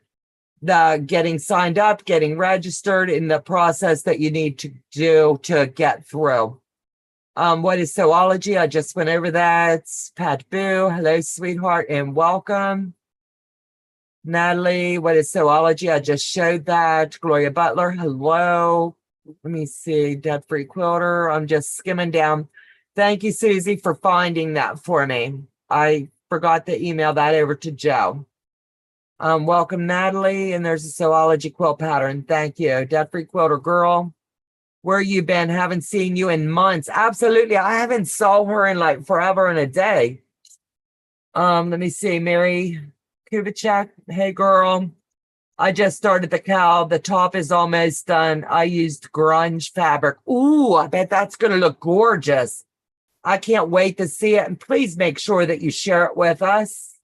the getting signed up, getting registered, in the process that you need to do to get through. What is Zoology? I just went over that. Pat Boo, hello, sweetheart, and welcome. Natalie, what is Zoology? I just showed that. Gloria Butler, hello. Let me see. Debt Free Quilter. I'm just skimming down. Thank you, Susie, for finding that for me. I forgot to email that over to Joe. Welcome, Natalie. And there's a Zoology quilt pattern. Thank you. Debt Free Quilter girl. Where you been? Haven't seen you in months. Absolutely. I haven't saw her in like forever and a day. Let me see. Mary Kubicek. Hey, girl. I just started the cowl. The top is almost done. I used grunge fabric. Ooh, I bet that's going to look gorgeous. I can't wait to see it. And please make sure that you share it with us.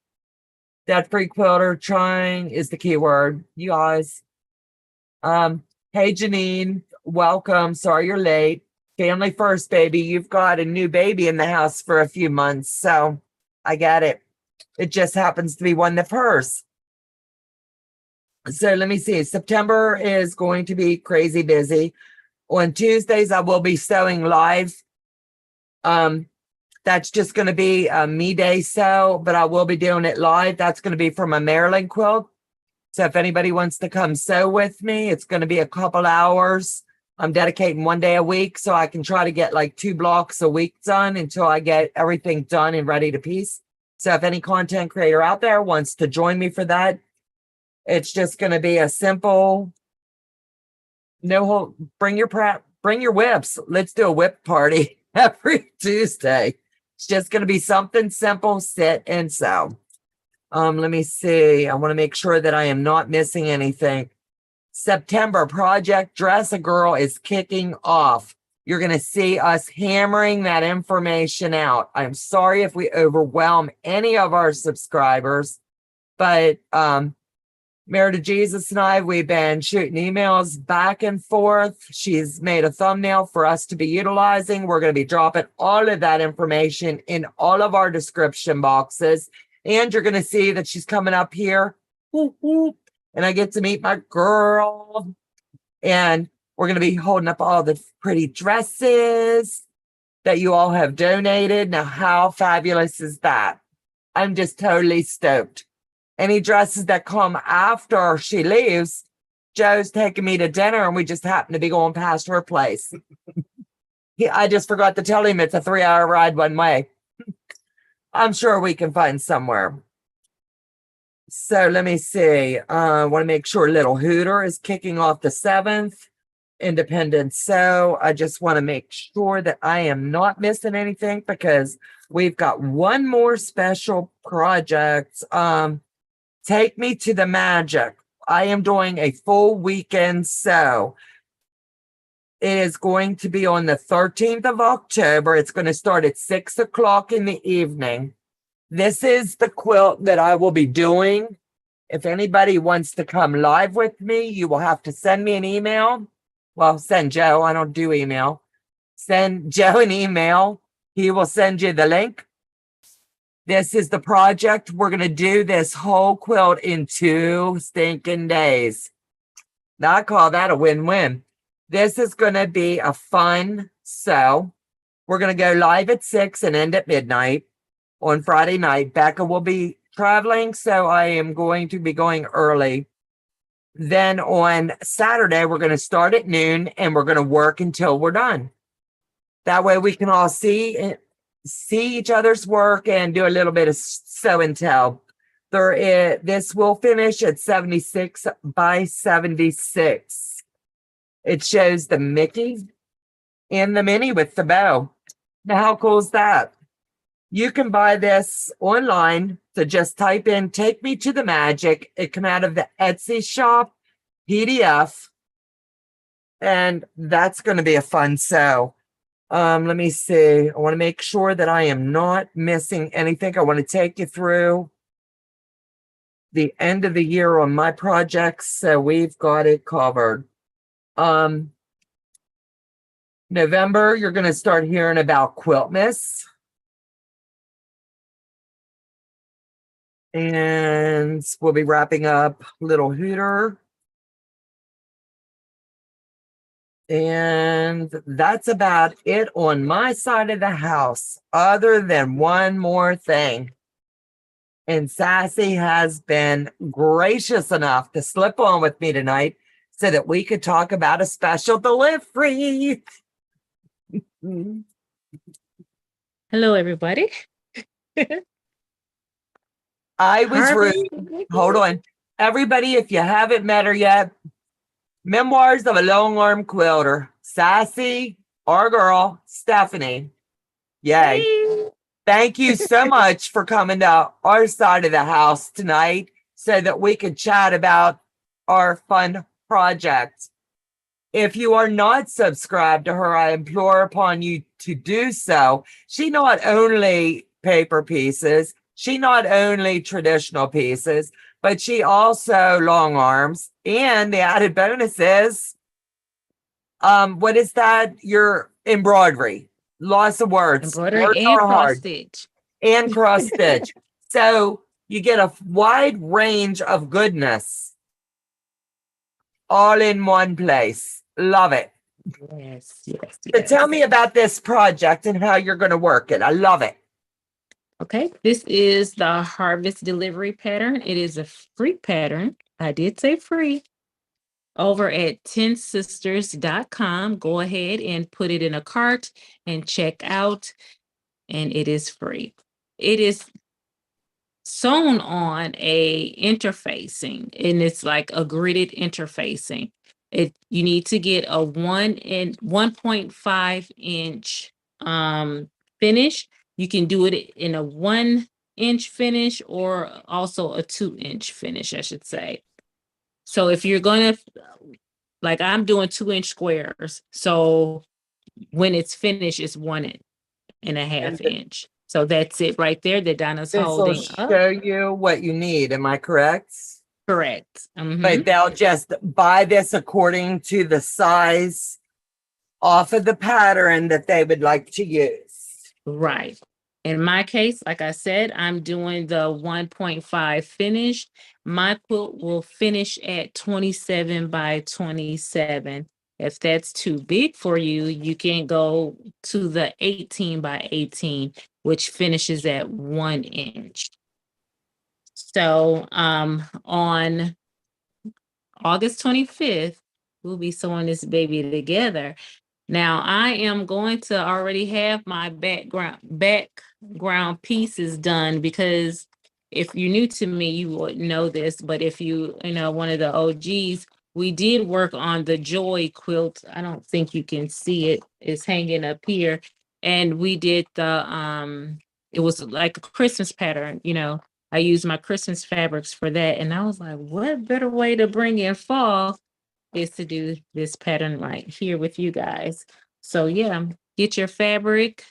Debt Free Quilter, trying is the key word. You guys. Hey, Janine. Welcome. Sorry you're late. Family first, baby. You've got a new baby in the house for a few months. So I get it. It just happens to be one of hers. So let me see. September is going to be crazy busy. On Tuesdays, I will be sewing live. That's just going to be a me day sew, but I will be doing it live. That's going to be for my Maryland quilt. So if anybody wants to come sew with me, it's going to be a couple hours. I'm dedicating one day a week, so I can try to get like 2 blocks a week done until I get everything done and ready to piece. So if any content creator out there wants to join me for that, it's just going to be a simple, bring your whips. Let's do a whip party every Tuesday. It's just going to be something simple, sit and sew. Let me see. I want to make sure that I am not missing anything. September Project Dress a Girl is kicking off. You're going to see us hammering that information out. I'm sorry if we overwhelm any of our subscribers, but Mary to Jesus and I, we've been shooting emails back and forth. She's made a thumbnail for us to be utilizing. We're going to be dropping all of that information in all of our description boxes. And you're going to see that she's coming up here. Whoop, whoop, and I get to meet my girl. And we're going to be holding up all the pretty dresses that you all have donated. Now, how fabulous is that? I'm just totally stoked. Any dresses that come after she leaves, Joe's taking me to dinner and we just happen to be going past her place. I just forgot to tell him it's a 3-hour ride one way. I'm sure we can find somewhere. So let me see. I want to make sure Little Hooter is kicking off the 7th. Independent Sew. I just want to make sure that I am not missing anything because we've got one more special project. Take Me to the Magic. I am doing a full weekend sew. It is going to be on the 13th of October. It's going to start at 6 o'clock in the evening. This is the quilt that I will be doing. If anybody wants to come live with me, you will have to send me an email. Well, send Joe. I don't do email. Send Joe an email. He will send you the link. This is the project. We're going to do this whole quilt in 2 stinking days. Now, I call that a win-win. This is going to be a fun sew. We're going to go live at 6 and end at midnight on Friday night. Becca will be traveling, so I am going to be going early. Then on Saturday, we're going to start at noon and we're going to work until we're done. That way we can all see each other's work and do a little bit of sew and tell. This will finish at 76 by 76. It shows the Mickey and the Minnie with the bow. Now, how cool is that? You can buy this online. So just type in Take Me to the Magic. It come out of the Etsy shop PDF. And that's going to be a fun sew. Let me see. I want to make sure that I am not missing anything. I want to take you through the end of the year on my projects. So we've got it covered. November, you're going to start hearing about Quiltmas. And we'll be wrapping up Little Hooter. And that's about it on my side of the house, other than one more thing. And Sassy has been gracious enough to slip on with me tonight so that we could talk about a special delivery. Hello, everybody. I was rude. Hold on. Everybody, if you haven't met her yet, Memoirs of a Long Arm Quilter. Sassy, our girl, Stephanie. Yay. Hey. Thank you so much for coming to our side of the house tonight so that we could chat about our fun project. If you are not subscribed to her, I implore upon you to do so. She not only paper pieces, she not only traditional pieces, but she also long arms. And the added bonus is, what is that? Your embroidery. Lots of words. Embroidery Words and are cross hard. stitch. And cross stitch. So you get a wide range of goodness all in one place. Love it. Yes, yes, So yes. tell me about this project and how you're going to work it. I love it. Okay, this is the harvest delivery pattern. It is a free pattern. I did say free. Over at 10sisters.com. Go ahead and put it in a cart and check out, and it is free. It is sewn on a interfacing, and it's like a gridded interfacing. You need to get a 1.5 inch finish. You can do it in a 1 inch finish or also a 2 inch finish, I should say. So if you're gonna, like, I'm doing 2 inch squares, so when it's finished, it's 1.5 inch. So that's it right there that Donna's This will holding up. show you what you need. Am I correct? Correct. Mhm. But they'll just buy this according to the size off of the pattern that they would like to use. Right. In my case, like I said, I'm doing the 1.5 finish. My quilt will finish at 27 by 27. If that's too big for you, you can go to the 18 by 18, which finishes at 1 inch. So on August 25th, we'll be sewing this baby together. Now I am going to already have my back background pieces done, because if you're new to me, you wouldn't know this, but if you know, one of the OGs, we did work on the Joy quilt. I don't think you can see it. It's hanging up here. And we did it was like a Christmas pattern, you know. I used my Christmas fabrics for that. And I was like, what better way to bring in fall is to do this pattern right here with you guys. So yeah, get your fabric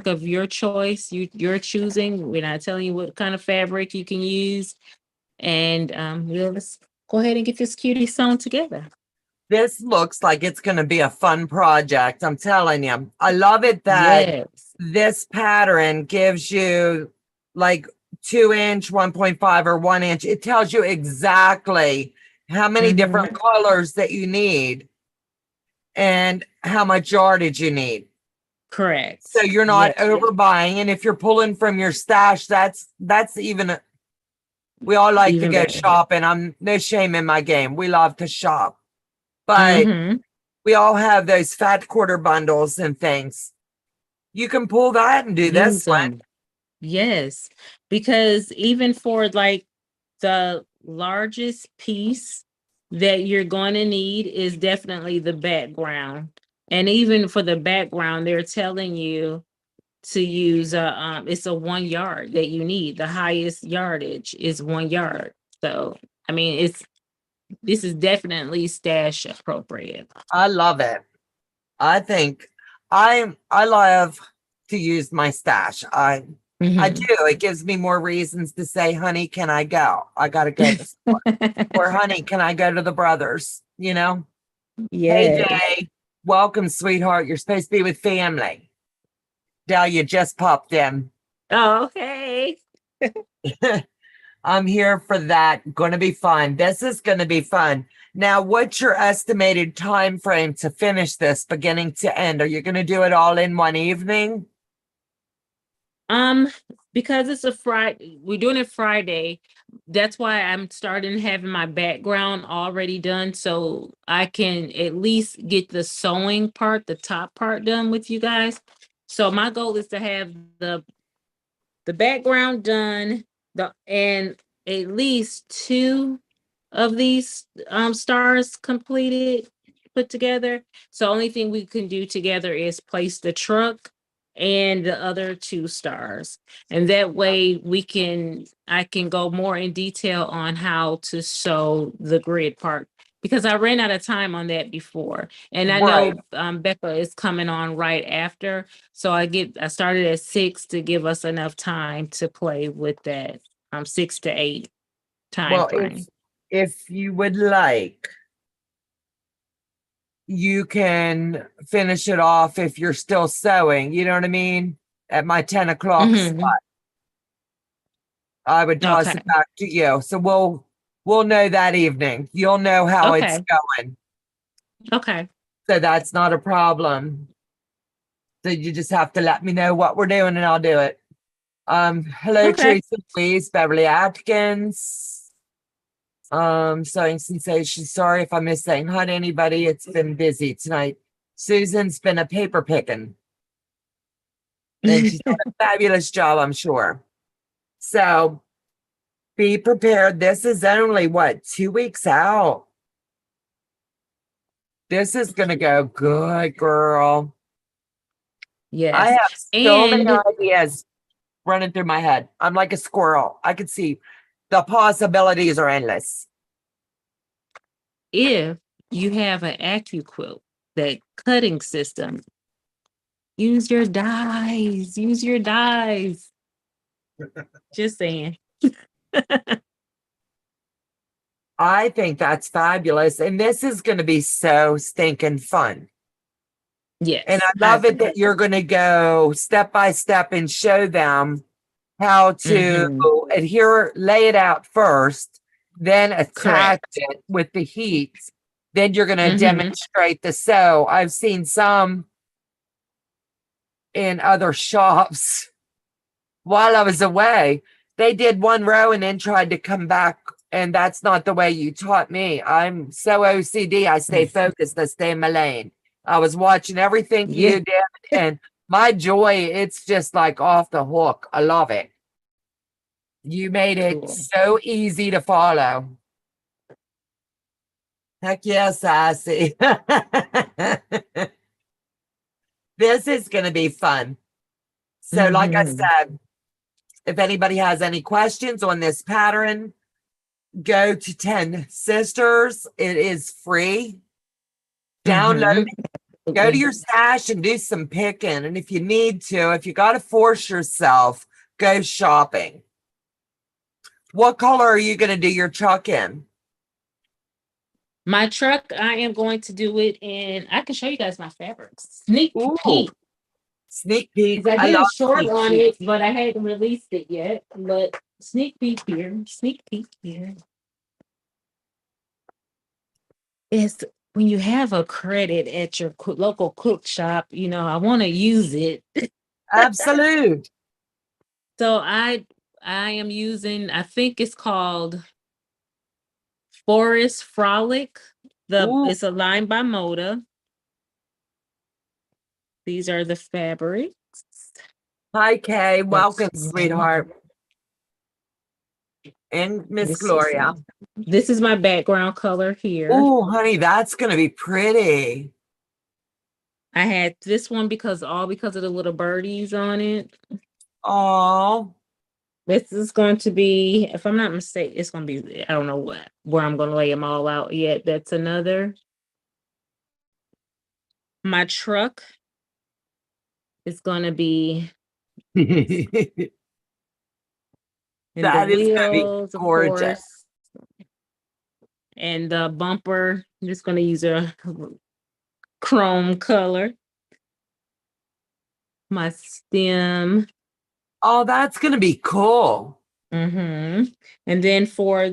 of your choice, you're choosing. We're not telling you what kind of fabric you can use. And let's go ahead and get this cutie sewn together. This looks like it's going to be a fun project. I'm telling you. I love it that Yes. this pattern gives you like 2-inch, 1.5 or 1-inch. It tells you exactly how many different colors that you need and how much yardage you need. Correct. So you're not overbuying. And if you're pulling from your stash, that's even, we all like Even to go better. shopping. I'm no shame in my game. We love to shop. But we all have those fat quarter bundles and things. You can pull that and do this one. Yes, because even for like the largest piece that you're going to need is definitely the background. And even for the background, they're telling you to use it's a 1 yard that you need. The highest yardage is 1 yard. So I mean, this is definitely stash appropriate. I love it. I think I love to use my stash. I do. It gives me more reasons to say, honey, can I go? I gotta go to the store. Or honey, can I go to the brothers? You know? Hey Jay, welcome, sweetheart. You're supposed to be with family. Dahlia just popped in. Oh, okay. I'm here for that. Gonna be fun. This is gonna be fun. Now, what's your estimated time frame to finish this beginning to end? Are you gonna do it all in one evening? Because it's a Friday, we're doing it Friday. That's why I'm starting having my background already done, so I can at least get the sewing part, the top part done with you guys. So my goal is to have the background done, and at least 2 of these stars completed, put together. So only thing we can do together is place the truck and the other 2 stars. And that way I can go more in detail on how to sew the grid part, because I ran out of time on that before. And I Right. know Becca is coming on right after. So I started at 6 to give us enough time to play with that 6 to 8 time Well, frame. if you would like, you can finish it off if you're still sewing, you know what I mean? At my 10 o'clock spot. I would toss Okay. it back to you. So we'll know that evening. You'll know how it's going. Okay. So that's not a problem. So you just have to let me know what we're doing and I'll do it. Hello, Okay. Teresa Louise, Beverly Atkins. Sewing sensation. Sorry if I missed saying hi to anybody. It's been busy tonight. Susan's been a paper picking. And she's done a fabulous job, I'm sure. So be prepared. This is only what, 2 weeks out. This is gonna go good, girl. I Yes. have so many And ideas running through my head. I'm like a squirrel. I could see the possibilities are endless. if you have an AccuQuilt, that cutting system, use your dies. Use your dies. Just saying. I think that's fabulous. And this is going to be so stinking fun. Yes. And I love it that you're going to go step by step and show them how to adhere, lay it out first, then attach it with the heat. Then you're going to demonstrate the sew. I've seen some in other shops while I was away. They did 1 row and then tried to come back. And that's not the way you taught me. I'm so OCD. I stay focused. I stay in my lane. I was watching everything you did. And My joy, it's just like off the hook. I love it. You made it Cool. so easy to follow. Heck yes, Sassy. This is going to be fun. So, like I Mhm. said, if anybody has any questions on this pattern, go to 10 Sisters. It is free. Download Mhm. it. Go to your stash and do some picking. And if you need to, if you got to force yourself, go shopping. What color are you going to do your truck in? My truck, I am going to do it in, I can show you guys my fabrics. Sneak Ooh, peek. sneak peek. 'Cause I I did a love short sneak on peek. it, but I hadn't released it yet. But sneak peek here. Sneak peek here. It's when you have a credit at your local cook shop, you know, I want to use it. Absolute. So I am using, I think it's called Forest Frolic. Ooh, It's a line by Moda. These are the fabrics. hi, Kay. That's Welcome, one. sweetheart. And Miss This is Gloria. this is my background color here. Oh, honey, that's going to be pretty. I had this one because of the little birdies on it. Oh, This is going to be, if I'm not mistaken, it's going to be, I don't know where I'm going to lay them all out yet. That's another. My truck is going to be, that and the is going to be wheels, of gorgeous. course, and the bumper. I'm just going to use a chrome color. My stem. Oh, that's going to be cool. Mm-hmm. And then for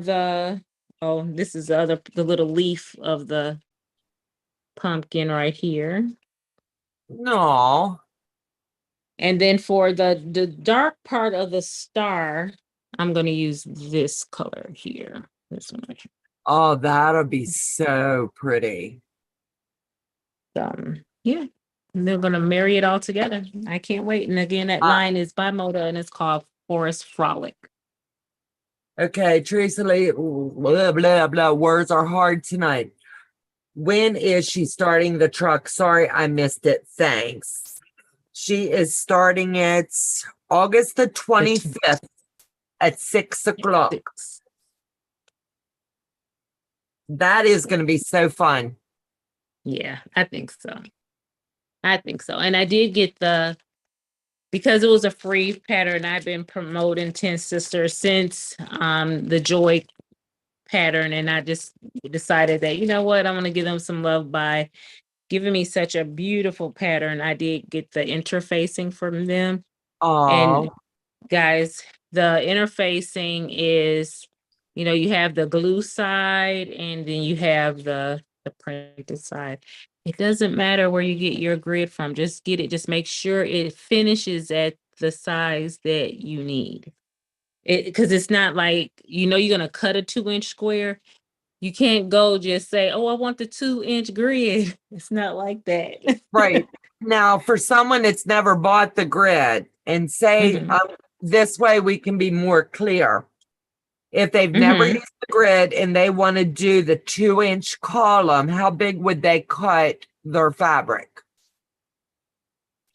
oh, this is the little leaf of the pumpkin right here. No. And then for the dark part of the star, I'm going to use this color here. This one right here. Oh, that'll be so pretty. Yeah. And they're going to marry it all together. I can't wait. And again, that Uh, line is by Moda and it's called Forest Frolic. okay, Teresa Lee, blah, blah, blah. Words are hard tonight. When is she starting the truck? Sorry, I missed it. Thanks. She is starting it August the 25th at 6 o'clock. That is going to be so fun. Yeah, I think so. I think so. And I did get because it was a free pattern, I've been promoting 10 Sisters since the Joy pattern. And I just decided that, you know what, I'm going to give them some love by giving me such a beautiful pattern. I did get the interfacing from them. And Oh, guys, the interfacing is, you know, you have the glue side and then you have the printed side. It doesn't matter where you get your grid from. Just get it. Just make sure it finishes at the size that you need. Because it's not like, you know, you're going to cut a 2-inch square. You can't go just say, oh, I want the 2-inch grid. It's not like that. right. Now, for someone that's never bought the grid and say, Mhm. this way we can be more clear. If they've never Mhm. used the grid and they want to do the 2-inch column, how big would they cut their fabric?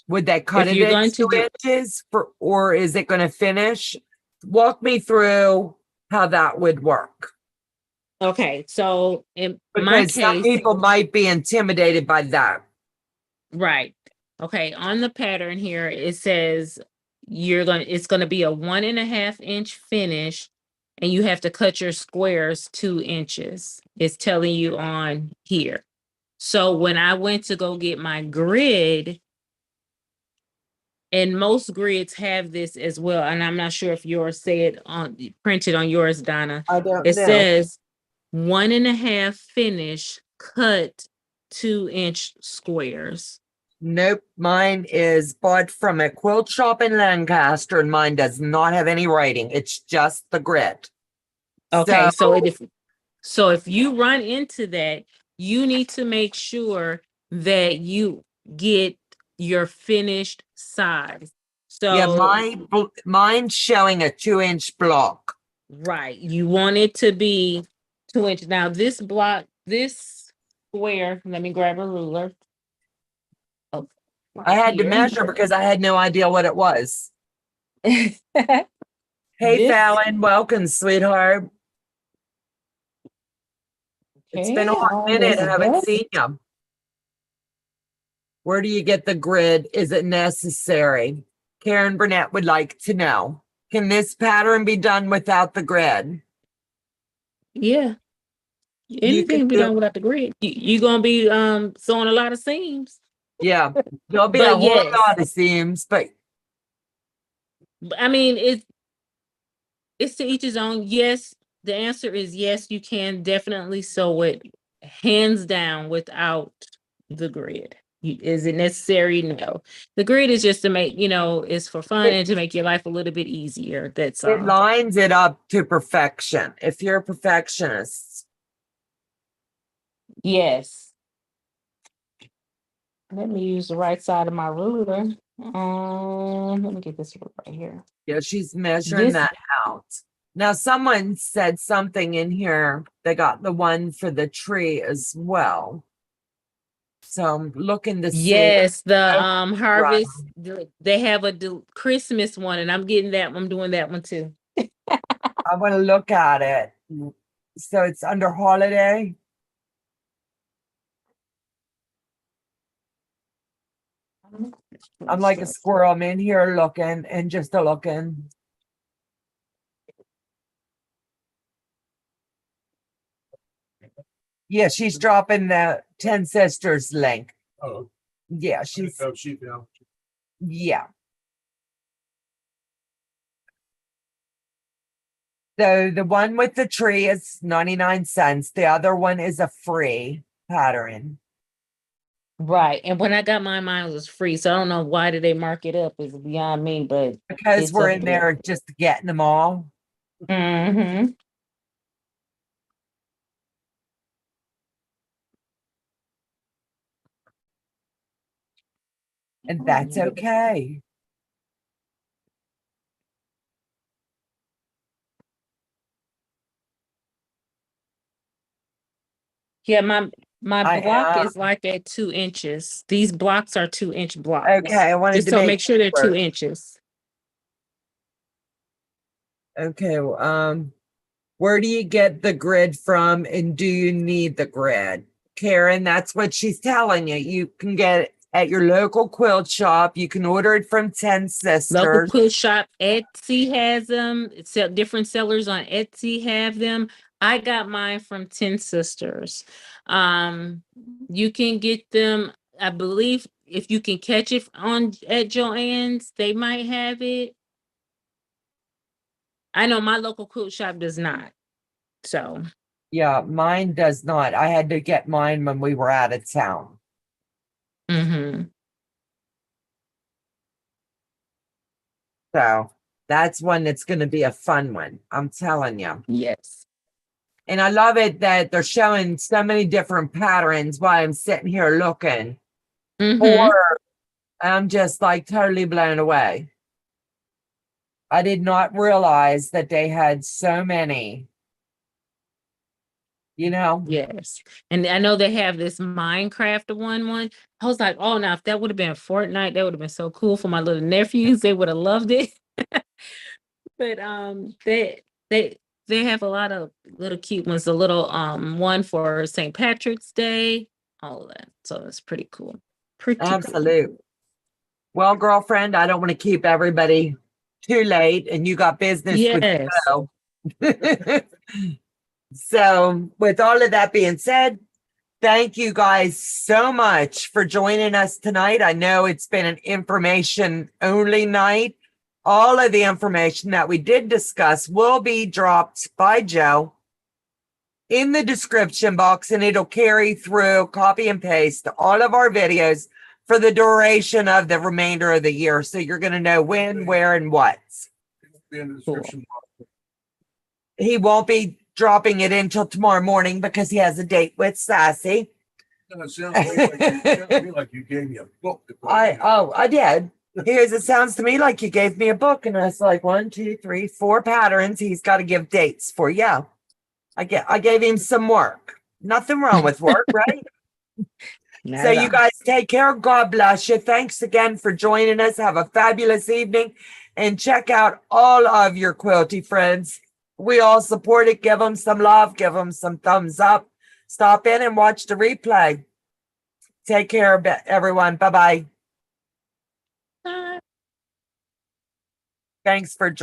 Would they cut If it you're at going to do, 2 inches or is it going to finish? Walk me through how that would work. okay, so in my Because some case, people might be intimidated by that. right. Okay, on the pattern here, it says it's gonna be a 1.5-inch finish, and you have to cut your squares 2 inches. It's telling you on here. So when I went to go get my grid, and most grids have this as well, and I'm not sure if yours said on printed on yours, Donna. I don't It know. says 1.5 finish, cut 2-inch squares. Nope, mine is bought from a quilt shop in Lancaster, and mine does not have any writing. It's just the grid. Okay, So, so if you run into that, you need to make sure that you get your finished size. Yeah, So mine's showing a 2-inch block. right, you want it to be 2 inches. Now this block, this square, let me grab a ruler. Oh, I had to here. measure because I had no idea what it was. Hey, This, Fallon, welcome, sweetheart. It's been a okay, hot all minute. this I haven't dust. seen you. Where do you get the grid? Is it necessary? Karen Burnett would like to know. Can this pattern be done without the grid? Yeah, You can anything be do, done without the grid. You gonna be sewing a lot of seams. yeah. There'll be a But whole yes, lot of seams, but I mean it's to each his own. Yes, the answer is yes, you can definitely sew it hands down without the grid. Is it necessary? No. The grid is just to make, it's for fun it, and to make your life a little bit easier. That's it all. lines it up to perfection. If you're a perfectionist, Yes. Let me use the right side of my ruler. Let me get this ruler right here. yeah, she's measuring This, that out. Now, someone said something in here. They got the one for the tree as well. So I'm looking to see. yes, the Right. harvest. They have a Christmas one, and I'm getting that. I'm doing that one too. I want to look at it. So it's under holiday. I'm like a squirrel. I'm in here looking and just a looking. Yeah, she's dropping the 10 Sisters link. Oh, Yeah, she's, yeah. So the one with the tree is 99 cents. The other one is a free pattern. Right. And when I got mine was free. So I don't know why did they mark it up. It's beyond me, but Because it's we're up in there. there just getting them all. Mm-hmm. And that's okay. Yeah, my I block am. is like at 2 inches. These blocks are 2 inch blocks. Okay, I wanted Just to so make make sure they're sure. 2 inches. Okay, where do you get the grid from and do you need the grid? Karen, that's what she's telling you. You can get it at your local quilt shop. You can order it from 10 Local Sisters. quilt shop, Etsy has them. Different sellers on Etsy have them. I got mine from 10 Sisters. You can get them, I believe, if you can catch it on at Joann's, they might have it. I know my local quilt shop does not. So, Yeah, mine does not. I had to get mine when we were out of town. mm-hmm. So that's one that's going to be a fun one. I'm telling you. Yes. And I love it that they're showing so many different patterns while I'm sitting here looking. Mm-hmm. Or I'm just like totally blown away. I did not realize that they had so many. Yes. And I know they have this Minecraft one. I was like, oh, now if that would have been Fortnite, that would have been so cool for my little nephews. They would have loved it. But they they have a lot of little cute ones. The little one for St. Patrick's Day, all of that. So it's pretty cool. Pretty cool. Absolute. Well, girlfriend, I don't want to keep everybody too late and you got business with Yes. Joe. So with all of that being said, thank you guys so much for joining us tonight. I know it's been an information only night. All of the information that we did discuss will be dropped by Joe in the description box, and it'll carry through, copy and paste all of our videos for the duration of the remainder of the year. So you're going to know when, where, and what. In the description box. He won't be dropping it until tomorrow morning because he has a date with Sassy. No, it sounds to me like you gave me a book. I did. Here's it sounds to me like you gave me a book, and it's like 1, 2, 3, 4 patterns. He's got to give dates for. Yeah, I gave him some work. Nothing wrong with work, right? Not So at you all. guys take care. God bless you. Thanks again for joining us. Have a fabulous evening, and check out all of your quilty friends. We all support it. Give them some love. Give them some thumbs up. Stop in and watch the replay. Take care, everyone. Bye-bye. Bye. Thanks for joining.